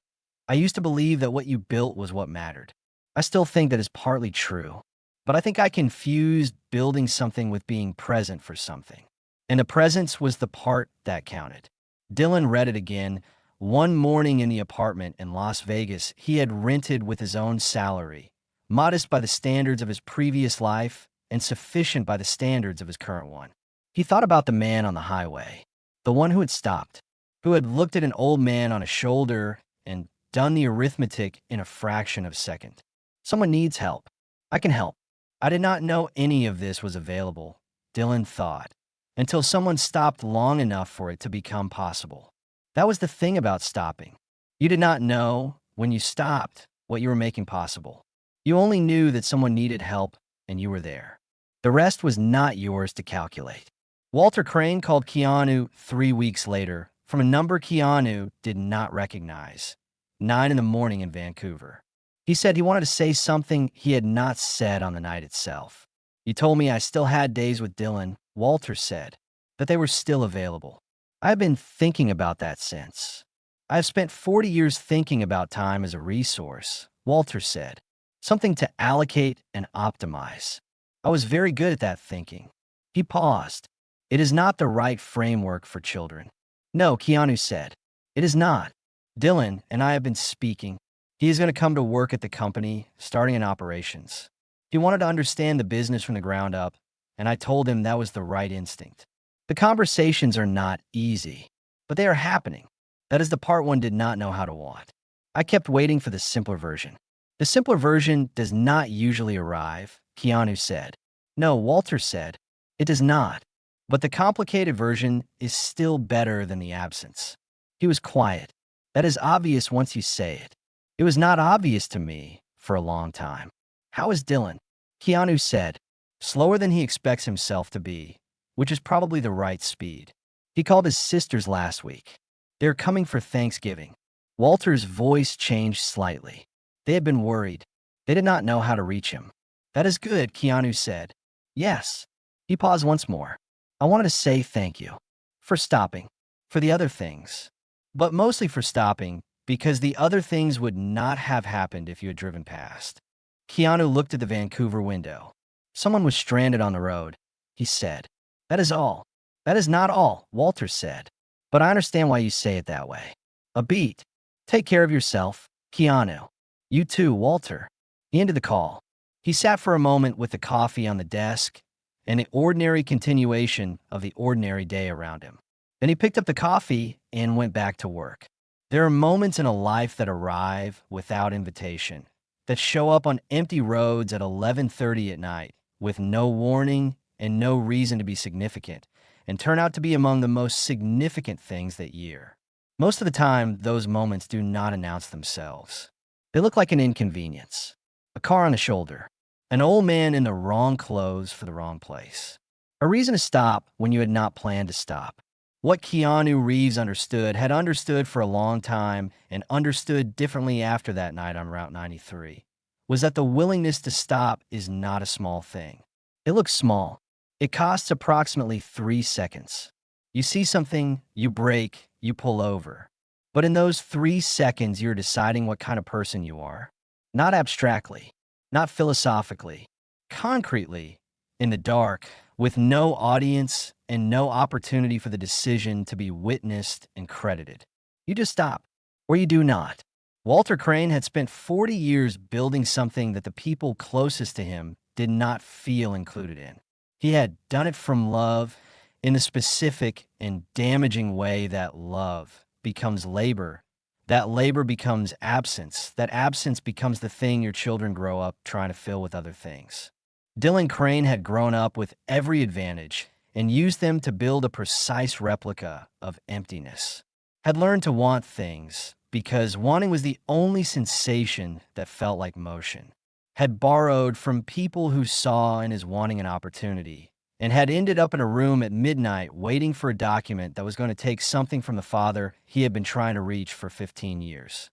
"I used to believe that what you built was what mattered. I still think that is partly true, but I think I confused building something with being present for something. And the presence was the part that counted." Dylan read it again. One morning in the apartment in Las Vegas he had rented with his own salary, modest by the standards of his previous life and sufficient by the standards of his current one. He thought about the man on the highway, the one who had stopped, who had looked at an old man on a shoulder and done the arithmetic in a fraction of a second. Someone needs help. I can help. I did not know any of this was available, Dylan thought, until someone stopped long enough for it to become possible. That was the thing about stopping. You did not know, when you stopped, what you were making possible. You only knew that someone needed help and you were there. The rest was not yours to calculate. Walter Crane called Keanu 3 weeks later from a number Keanu did not recognize. 9 in the morning in Vancouver. He said he wanted to say something he had not said on the night itself. "You told me I still had days with Dylan," Walter said, "that they were still available. I've been thinking about that since. I've spent 40 years thinking about time as a resource," Walter said, "something to allocate and optimize. I was very good at that thinking." He paused. "It is not the right framework for children." "No," Keanu said. "It is not. Dylan and I have been speaking. He is going to come to work at the company, starting in operations. He wanted to understand the business from the ground up, and I told him that was the right instinct. The conversations are not easy, but they are happening. That is the part one did not know how to want. I kept waiting for the simpler version. The simpler version does not usually arrive," Keanu said. "No," Walter said, "it does not. But the complicated version is still better than the absence." He was quiet. "That is obvious once you say it. It was not obvious to me for a long time." "How is Dylan?" Keanu said, "Slower than he expects himself to be, which is probably the right speed. He called his sisters last week. They're coming for Thanksgiving." Walter's voice changed slightly. They had been worried. They did not know how to reach him. "That is good," Keanu said. "Yes." He paused once more. "I wanted to say thank you. For stopping. For the other things. But mostly for stopping, because the other things would not have happened if you had driven past." Keanu looked at the Vancouver window. "Someone was stranded on the road," he said. "That is all." "That is not all," Walter said. "But I understand why you say it that way. A beat. Take care of yourself, Keanu." "You too, Walter." He ended the call. He sat for a moment with the coffee on the desk and the ordinary continuation of the ordinary day around him. Then he picked up the coffee and went back to work. There are moments in a life that arrive without invitation, that show up on empty roads at 11:30 at night, with no warning and no reason to be significant, and turn out to be among the most significant things that year. Most of the time, those moments do not announce themselves. They look like an inconvenience. A car on the shoulder. An old man in the wrong clothes for the wrong place. A reason to stop when you had not planned to stop. What Keanu Reeves had understood for a long time and understood differently after that night on Route 93, was that the willingness to stop is not a small thing. It looks small. It costs approximately 3 seconds. You see something, you brake, you pull over. But in those 3 seconds, you're deciding what kind of person you are. Not abstractly, not philosophically, concretely, in the dark, with no audience and no opportunity for the decision to be witnessed and credited. You just stop, or you do not. Walter Crane had spent 40 years building something that the people closest to him did not feel included in. He had done it from love, in the specific and damaging way that love becomes labor, that labor becomes absence, that absence becomes the thing your children grow up trying to fill with other things. Dylan Crane had grown up with every advantage and used them to build a precise replica of emptiness. Had learned to want things because wanting was the only sensation that felt like motion. Had borrowed from people who saw in his wanting an opportunity and had ended up in a room at midnight waiting for a document that was going to take something from the father he had been trying to reach for 15 years.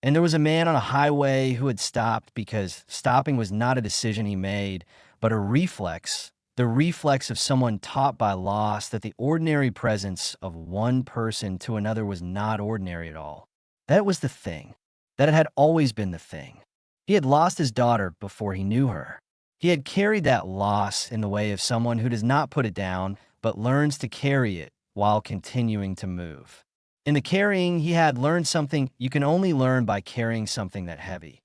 And there was a man on a highway who had stopped because stopping was not a decision he made, but a reflex, the reflex of someone taught by loss that the ordinary presence of one person to another was not ordinary at all. That was the thing, that it had always been the thing. He had lost his daughter before he knew her. He had carried that loss in the way of someone who does not put it down, but learns to carry it while continuing to move. In the carrying, he had learned something you can only learn by carrying something that heavy.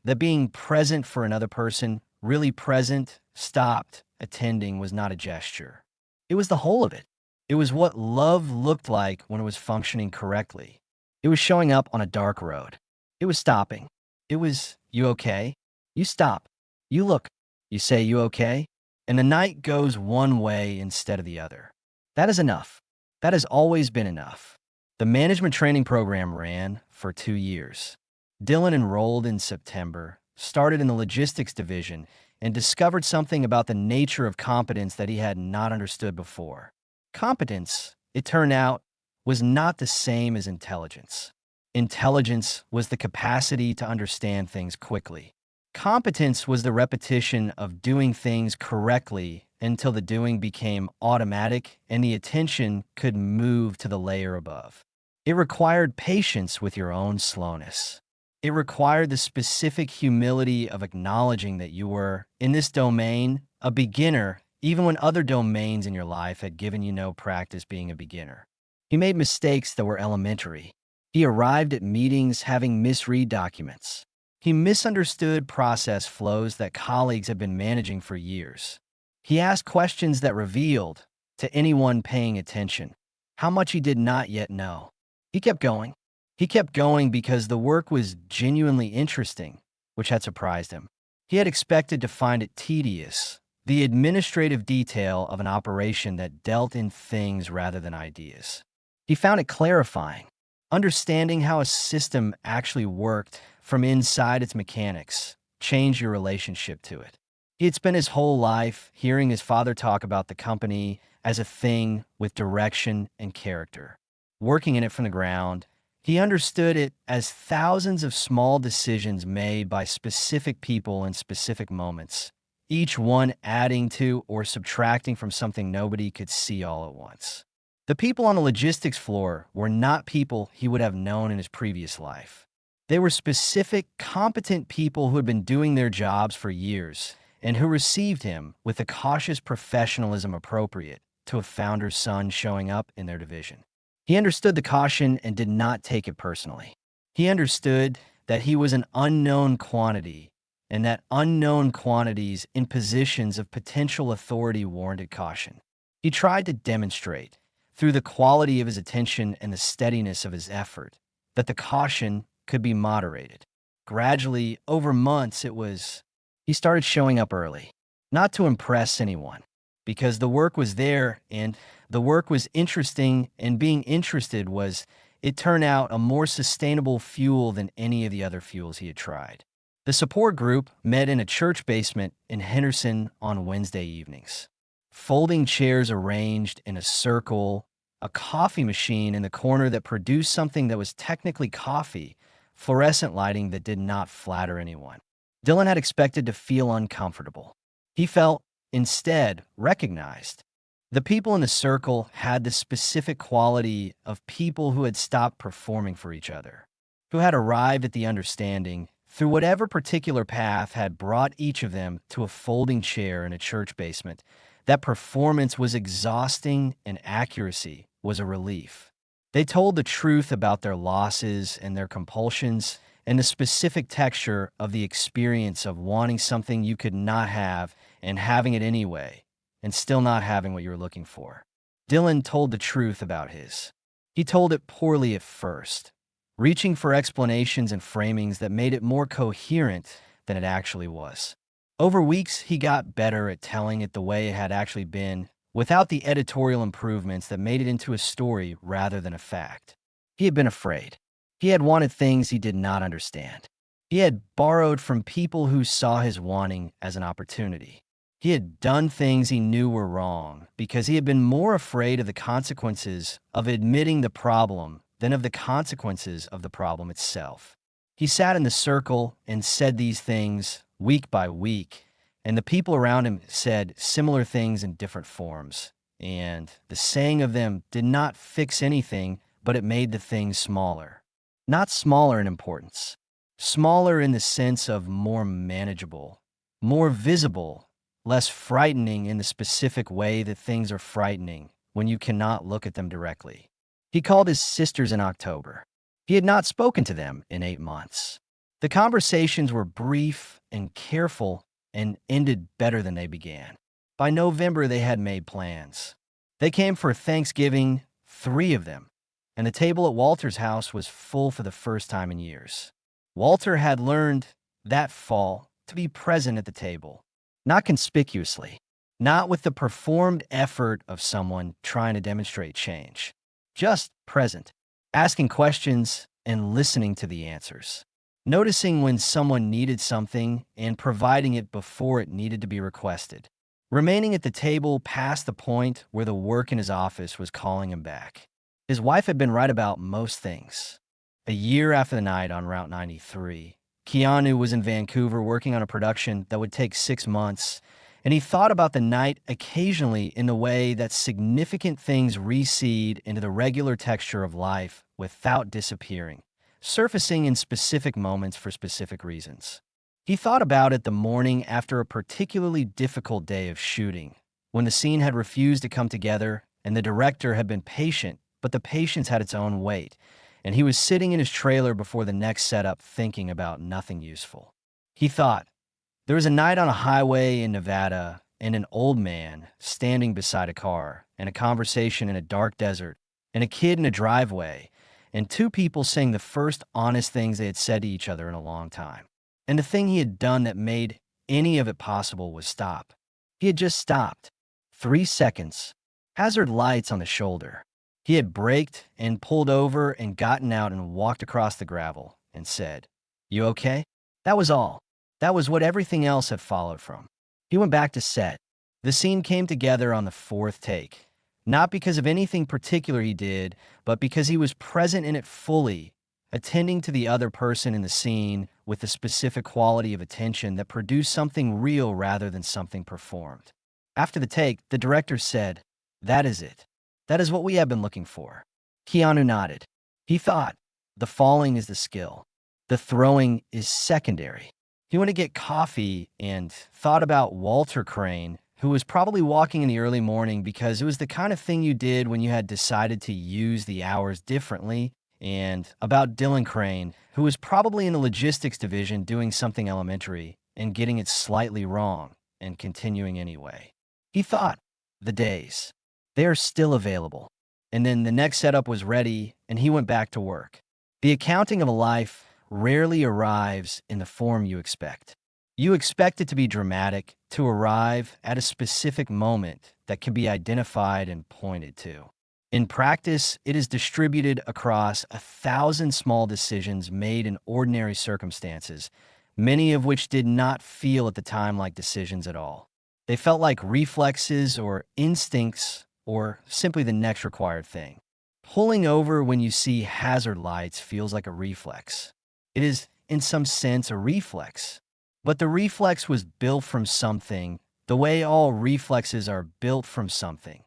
That being present for another person, really present, stopped, attending was not a gesture. It was the whole of it. It was what love looked like when it was functioning correctly. It was showing up on a dark road. It was stopping. It was, you okay? You stop. You look. You say, you okay? And the night goes one way instead of the other. That is enough. That has always been enough. The management training program ran for 2 years. Dylan enrolled in September, started in the logistics division, and discovered something about the nature of competence that he had not understood before. Competence, it turned out, was not the same as intelligence. Intelligence was the capacity to understand things quickly. Competence was the repetition of doing things correctly until the doing became automatic and the attention could move to the layer above. It required patience with your own slowness. It required the specific humility of acknowledging that you were, in this domain, a beginner, even when other domains in your life had given you no practice being a beginner. He made mistakes that were elementary. He arrived at meetings having misread documents. He misunderstood process flows that colleagues had been managing for years. He asked questions that revealed, to anyone paying attention, how much he did not yet know. He kept going. He kept going because the work was genuinely interesting, which had surprised him. He had expected to find it tedious, the administrative detail of an operation that dealt in things rather than ideas. He found it clarifying, understanding how a system actually worked from inside its mechanics changed your relationship to it. He had spent his whole life hearing his father talk about the company as a thing with direction and character. Working in it from the ground, he understood it as thousands of small decisions made by specific people in specific moments, each one adding to or subtracting from something nobody could see all at once. The people on the logistics floor were not people he would have known in his previous life. They were specific, competent people who had been doing their jobs for years and who received him with the cautious professionalism appropriate to a founder's son showing up in their division. He understood the caution and did not take it personally. He understood that he was an unknown quantity and that unknown quantities in positions of potential authority warranted caution. He tried to demonstrate, through the quality of his attention and the steadiness of his effort, that the caution could be moderated. Gradually, over months, he started showing up early, not to impress anyone, because the work was there and the work was interesting, and being interested was, it turned out, a more sustainable fuel than any of the other fuels he had tried. The support group met in a church basement in Henderson on Wednesday evenings. Folding chairs arranged in a circle, a coffee machine in the corner that produced something that was technically coffee, fluorescent lighting that did not flatter anyone. Dylan had expected to feel uncomfortable. He felt, instead, recognized. The people in the circle had the specific quality of people who had stopped performing for each other, who had arrived at the understanding, through whatever particular path had brought each of them to a folding chair in a church basement, that performance was exhausting and accuracy was a relief. They told the truth about their losses and their compulsions and the specific texture of the experience of wanting something you could not have and having it anyway, and still not having what you were looking for. Dylan told the truth about his. He told it poorly at first, reaching for explanations and framings that made it more coherent than it actually was. Over weeks, he got better at telling it the way it had actually been, without the editorial improvements that made it into a story rather than a fact. He had been afraid. He had wanted things he did not understand. He had borrowed from people who saw his wanting as an opportunity. He had done things he knew were wrong because he had been more afraid of the consequences of admitting the problem than of the consequences of the problem itself. He sat in the circle and said these things week by week, and the people around him said similar things in different forms. And the saying of them did not fix anything, but it made the things smaller. Not smaller in importance, smaller in the sense of more manageable, more visible, less frightening in the specific way that things are frightening when you cannot look at them directly. He called his sisters in October. He had not spoken to them in 8 months. The conversations were brief and careful and ended better than they began. By November, they had made plans. They came for Thanksgiving, 3 of them, and the table at Walter's house was full for the first time in years. Walter had learned that fall to be present at the table, not conspicuously, not with the performed effort of someone trying to demonstrate change, just present, asking questions and listening to the answers, noticing when someone needed something and providing it before it needed to be requested, remaining at the table past the point where the work in his office was calling him back. His wife had been right about most things. A year after the night on Route 93, Keanu was in Vancouver working on a production that would take 6 months, and he thought about the night occasionally in the way that significant things recede into the regular texture of life without disappearing, surfacing in specific moments for specific reasons. He thought about it the morning after a particularly difficult day of shooting, when the scene had refused to come together and the director had been patient, but the patience had its own weight, and he was sitting in his trailer before the next setup thinking about nothing useful. He thought, there was a night on a highway in Nevada and an old man standing beside a car and a conversation in a dark desert and a kid in a driveway and 2 people saying the first honest things they had said to each other in a long time. And the thing he had done that made any of it possible was stop. He had just stopped. 3 seconds. Hazard lights on the shoulder. He had braked and pulled over and gotten out and walked across the gravel and said, "You okay?" That was all. That was what everything else had followed from. He went back to set. The scene came together on the 4th take, not because of anything particular he did, but because he was present in it fully, attending to the other person in the scene with a specific quality of attention that produced something real rather than something performed. After the take, the director said, "That is it. That is what we have been looking for." Keanu nodded. He thought, the falling is the skill. The throwing is secondary. He went to get coffee and thought about Walter Crane, who was probably walking in the early morning because it was the kind of thing you did when you had decided to use the hours differently, and about Dylan Crane, who was probably in the logistics division doing something elementary and getting it slightly wrong and continuing anyway. He thought, the days. They are still available. And then the next setup was ready, and he went back to work. The accounting of a life rarely arrives in the form you expect. You expect it to be dramatic, to arrive at a specific moment that can be identified and pointed to. In practice, it is distributed across 1,000 small decisions made in ordinary circumstances, many of which did not feel at the time like decisions at all. They felt like reflexes or instincts or simply the next required thing. Pulling over when you see hazard lights feels like a reflex. It is, in some sense, a reflex. But the reflex was built from something, the way all reflexes are built from something.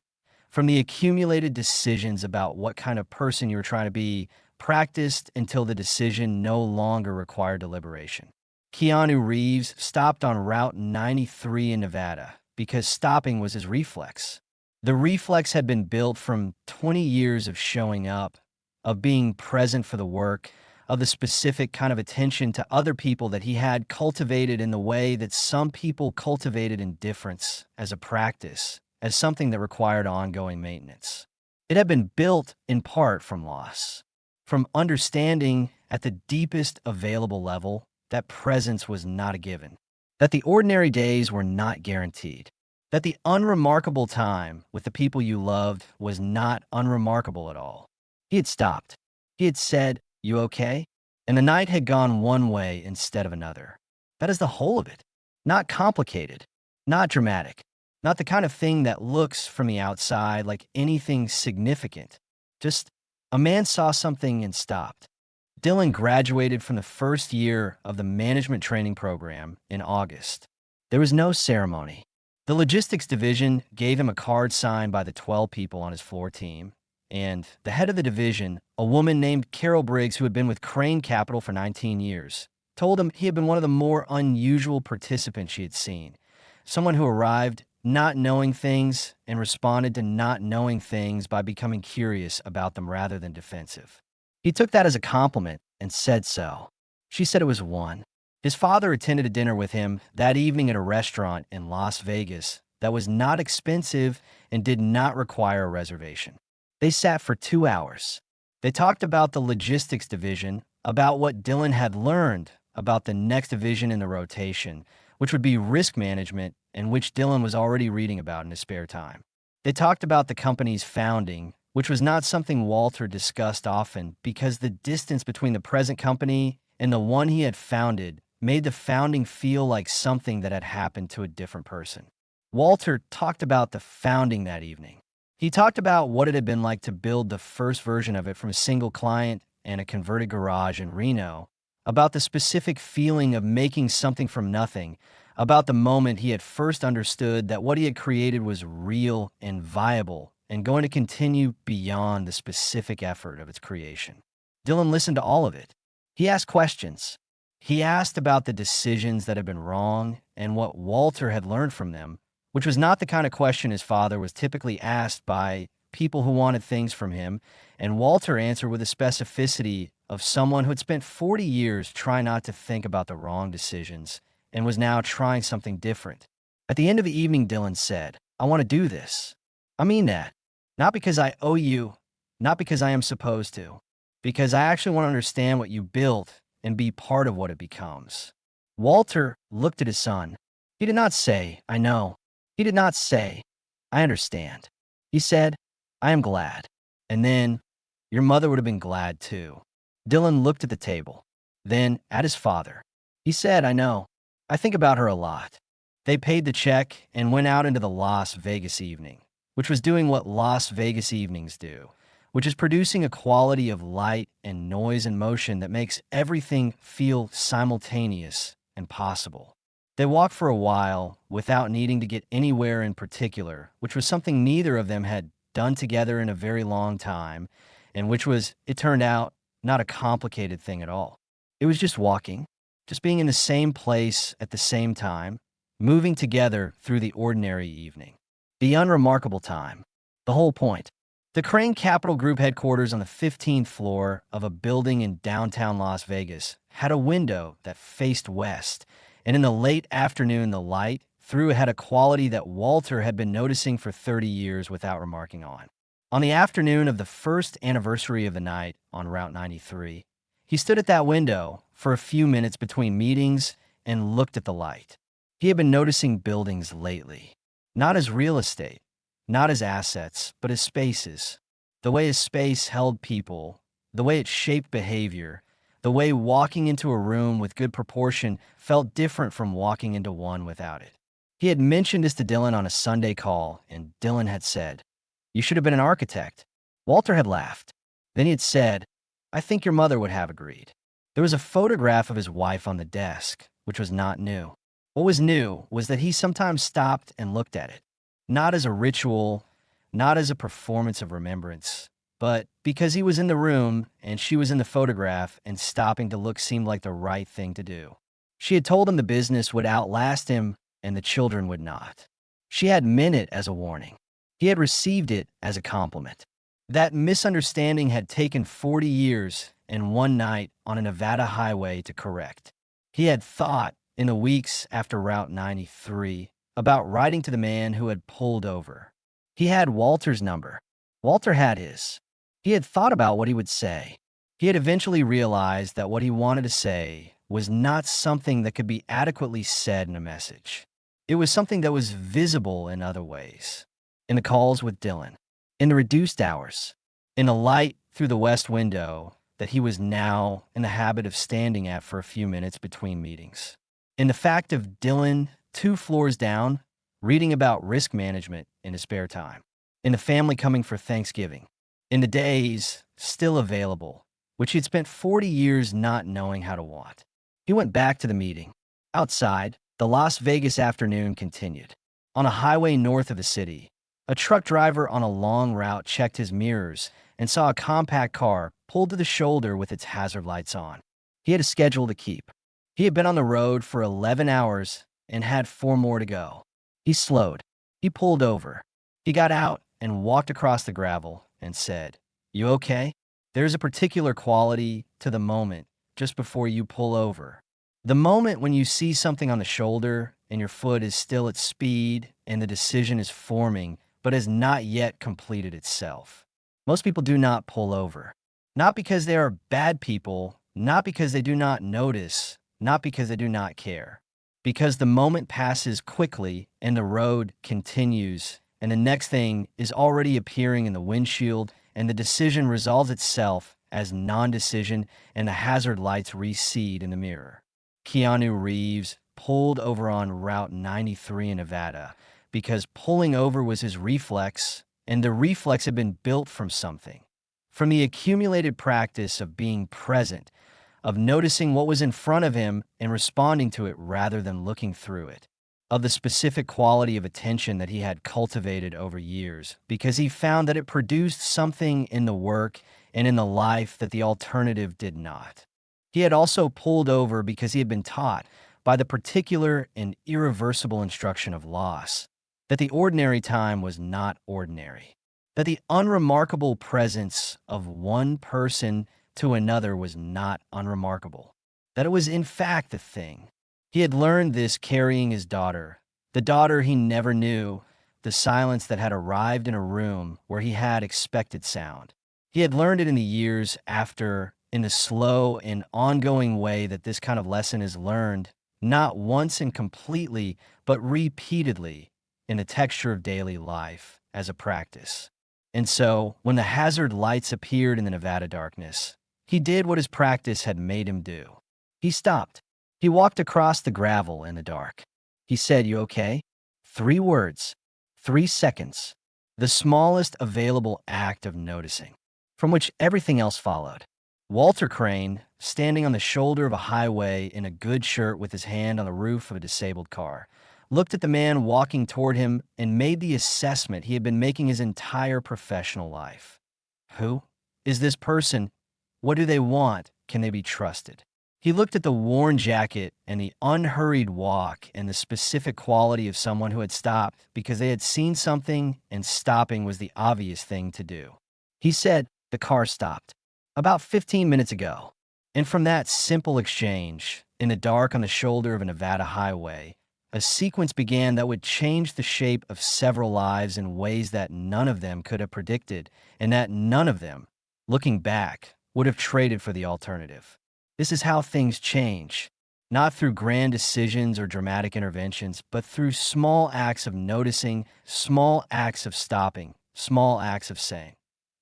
From the accumulated decisions about what kind of person you were trying to be, practiced until the decision no longer required deliberation. Keanu Reeves stopped on Route 93 in Nevada because stopping was his reflex. The reflex had been built from 20 years of showing up, of being present for the work, of the specific kind of attention to other people that he had cultivated in the way that some people cultivated indifference as a practice, as something that required ongoing maintenance. It had been built in part from loss, from understanding at the deepest available level that presence was not a given, that the ordinary days were not guaranteed, that the unremarkable time with the people you loved was not unremarkable at all. He had stopped. He had said, "You okay?" And the night had gone one way instead of another. That is the whole of it. Not complicated. Not dramatic. Not the kind of thing that looks from the outside like anything significant. Just a man saw something and stopped. Dylan graduated from the first year of the management training program in August. There was no ceremony. The logistics division gave him a card signed by the 12 people on his floor team, and the head of the division, a woman named Carol Briggs who had been with Crane Capital for 19 years, told him he had been one of the more unusual participants she had seen. Someone who arrived not knowing things and responded to not knowing things by becoming curious about them rather than defensive. He took that as a compliment and said so. She said it was one. His father attended a dinner with him that evening at a restaurant in Las Vegas that was not expensive and did not require a reservation. They sat for 2 hours. They talked about the logistics division, about what Dylan had learned about the next division in the rotation, which would be risk management, and which Dylan was already reading about in his spare time. They talked about the company's founding, which was not something Walter discussed often because the distance between the present company and the one he had founded made the founding feel like something that had happened to a different person. Walter talked about the founding that evening. He talked about what it had been like to build the first version of it from a single client and a converted garage in Reno, about the specific feeling of making something from nothing, about the moment he had first understood that what he had created was real and viable and going to continue beyond the specific effort of its creation. Dylan listened to all of it. He asked questions. He asked about the decisions that had been wrong and what Walter had learned from them, which was not the kind of question his father was typically asked by people who wanted things from him, and Walter answered with the specificity of someone who had spent 40 years trying not to think about the wrong decisions and was now trying something different. At the end of the evening, Dylan said, "I want to do this. I mean that. Not because I owe you, not because I am supposed to, because I actually want to understand what you built and be part of what it becomes." Walter looked at his son. He did not say, "I know." He did not say, "I understand." He said, "I am glad." And then, "Your mother would have been glad too." Dylan looked at the table, then at his father. He said, "I know. I think about her a lot." They paid the check and went out into the Las Vegas evening, which was doing what Las Vegas evenings do, which is producing a quality of light and noise and motion that makes everything feel simultaneous and possible. They walked for a while without needing to get anywhere in particular, which was something neither of them had done together in a very long time, and which was, it turned out, not a complicated thing at all. It was just walking, just being in the same place at the same time, moving together through the ordinary evening. The unremarkable time. The whole point. The Crane Capital Group headquarters on the 15th floor of a building in downtown Las Vegas had a window that faced west, and in the late afternoon, the light through it had a quality that Walter had been noticing for 30 years without remarking on. On the afternoon of the first anniversary of the night on Route 93, he stood at that window for a few minutes between meetings and looked at the light. He had been noticing buildings lately, not as real estate, not as assets, but as spaces. The way a space held people, the way it shaped behavior, the way walking into a room with good proportion felt different from walking into one without it. He had mentioned this to Dylan on a Sunday call, and Dylan had said, "You should have been an architect." Walter had laughed. Then he had said, "I think your mother would have agreed." There was a photograph of his wife on the desk, which was not new. What was new was that he sometimes stopped and looked at it, not as a ritual, not as a performance of remembrance, but because he was in the room and she was in the photograph, and stopping to look seemed like the right thing to do. She had told him the business would outlast him and the children would not. She had meant it as a warning. He had received it as a compliment. That misunderstanding had taken 40 years and one night on a Nevada highway to correct. He had thought, in the weeks after Route 93, about writing to the man who had pulled over. He had Walter's number. Walter had his. He had thought about what he would say. He had eventually realized that what he wanted to say was not something that could be adequately said in a message. It was something that was visible in other ways. In the calls with Dylan, in the reduced hours, in the light through the west window that he was now in the habit of standing at for a few minutes between meetings. In the fact of Dylan 2 floors down, reading about risk management in his spare time, in the family coming for Thanksgiving, in the days still available, which he'd spent 40 years not knowing how to want. He went back to the meeting. Outside, the Las Vegas afternoon continued. On a highway north of the city, a truck driver on a long route checked his mirrors and saw a compact car pulled to the shoulder with its hazard lights on. He had a schedule to keep. He had been on the road for 11 hours and had 4 more to go. He slowed. He pulled over. He got out and walked across the gravel and said, "You okay?" There's a particular quality to the moment just before you pull over. The moment when you see something on the shoulder and your foot is still at speed and the decision is forming but has not yet completed itself. Most people do not pull over. Not because they are bad people, not because they do not notice, not because they do not care. Because the moment passes quickly and the road continues, and the next thing is already appearing in the windshield, and the decision resolves itself as non-decision, and the hazard lights recede in the mirror. Keanu Reeves pulled over on Route 93 in Nevada because pulling over was his reflex, and the reflex had been built from something. From the accumulated practice of being present, of noticing what was in front of him and responding to it rather than looking through it, of the specific quality of attention that he had cultivated over years, because he found that it produced something in the work and in the life that the alternative did not. He had also pulled over because he had been taught by the particular and irreversible instruction of loss that the ordinary time was not ordinary, that the unremarkable presence of one person to another was not unremarkable, that it was in fact the thing. He had learned this carrying his daughter, the daughter he never knew, the silence that had arrived in a room where he had expected sound. He had learned it in the years after, in the slow and ongoing way that this kind of lesson is learned, not once and completely, but repeatedly in the texture of daily life as a practice. And so, when the hazard lights appeared in the Nevada darkness, he did what his practice had made him do. He stopped. He walked across the gravel in the dark. He said, "You okay?" 3 words, 3 seconds, the smallest available act of noticing, from which everything else followed. Walter Crane, standing on the shoulder of a highway in a good shirt with his hand on the roof of a disabled car, looked at the man walking toward him and made the assessment he had been making his entire professional life. Who is this person? What do they want? Can they be trusted? He looked at the worn jacket and the unhurried walk and the specific quality of someone who had stopped because they had seen something and stopping was the obvious thing to do. He said, "The car stopped about 15 minutes ago." And from that simple exchange, in the dark on the shoulder of a Nevada highway, a sequence began that would change the shape of several lives in ways that none of them could have predicted, and that none of them, looking back, would have traded for the alternative. This is how things change, not through grand decisions or dramatic interventions, but through small acts of noticing, small acts of stopping, small acts of saying,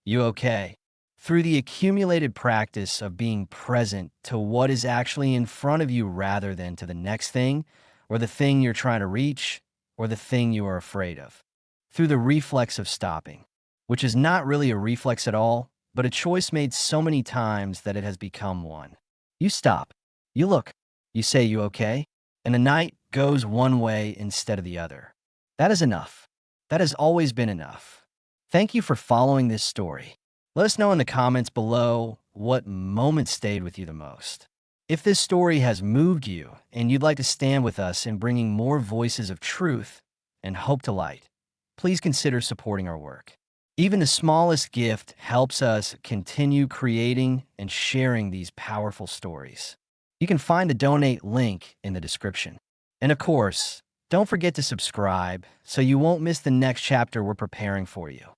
"You okay?" Through the accumulated practice of being present to what is actually in front of you rather than to the next thing, or the thing you're trying to reach, or the thing you are afraid of. Through the reflex of stopping, which is not really a reflex at all, but a choice made so many times that it has become one. You stop. You look. You say, "You okay?" And the night goes one way instead of the other. That is enough. That has always been enough. Thank you for following this story. Let us know in the comments below what moment stayed with you the most. If this story has moved you and you'd like to stand with us in bringing more voices of truth and hope to light, please consider supporting our work. Even the smallest gift helps us continue creating and sharing these powerful stories. You can find the donate link in the description. And of course, don't forget to subscribe so you won't miss the next chapter we're preparing for you.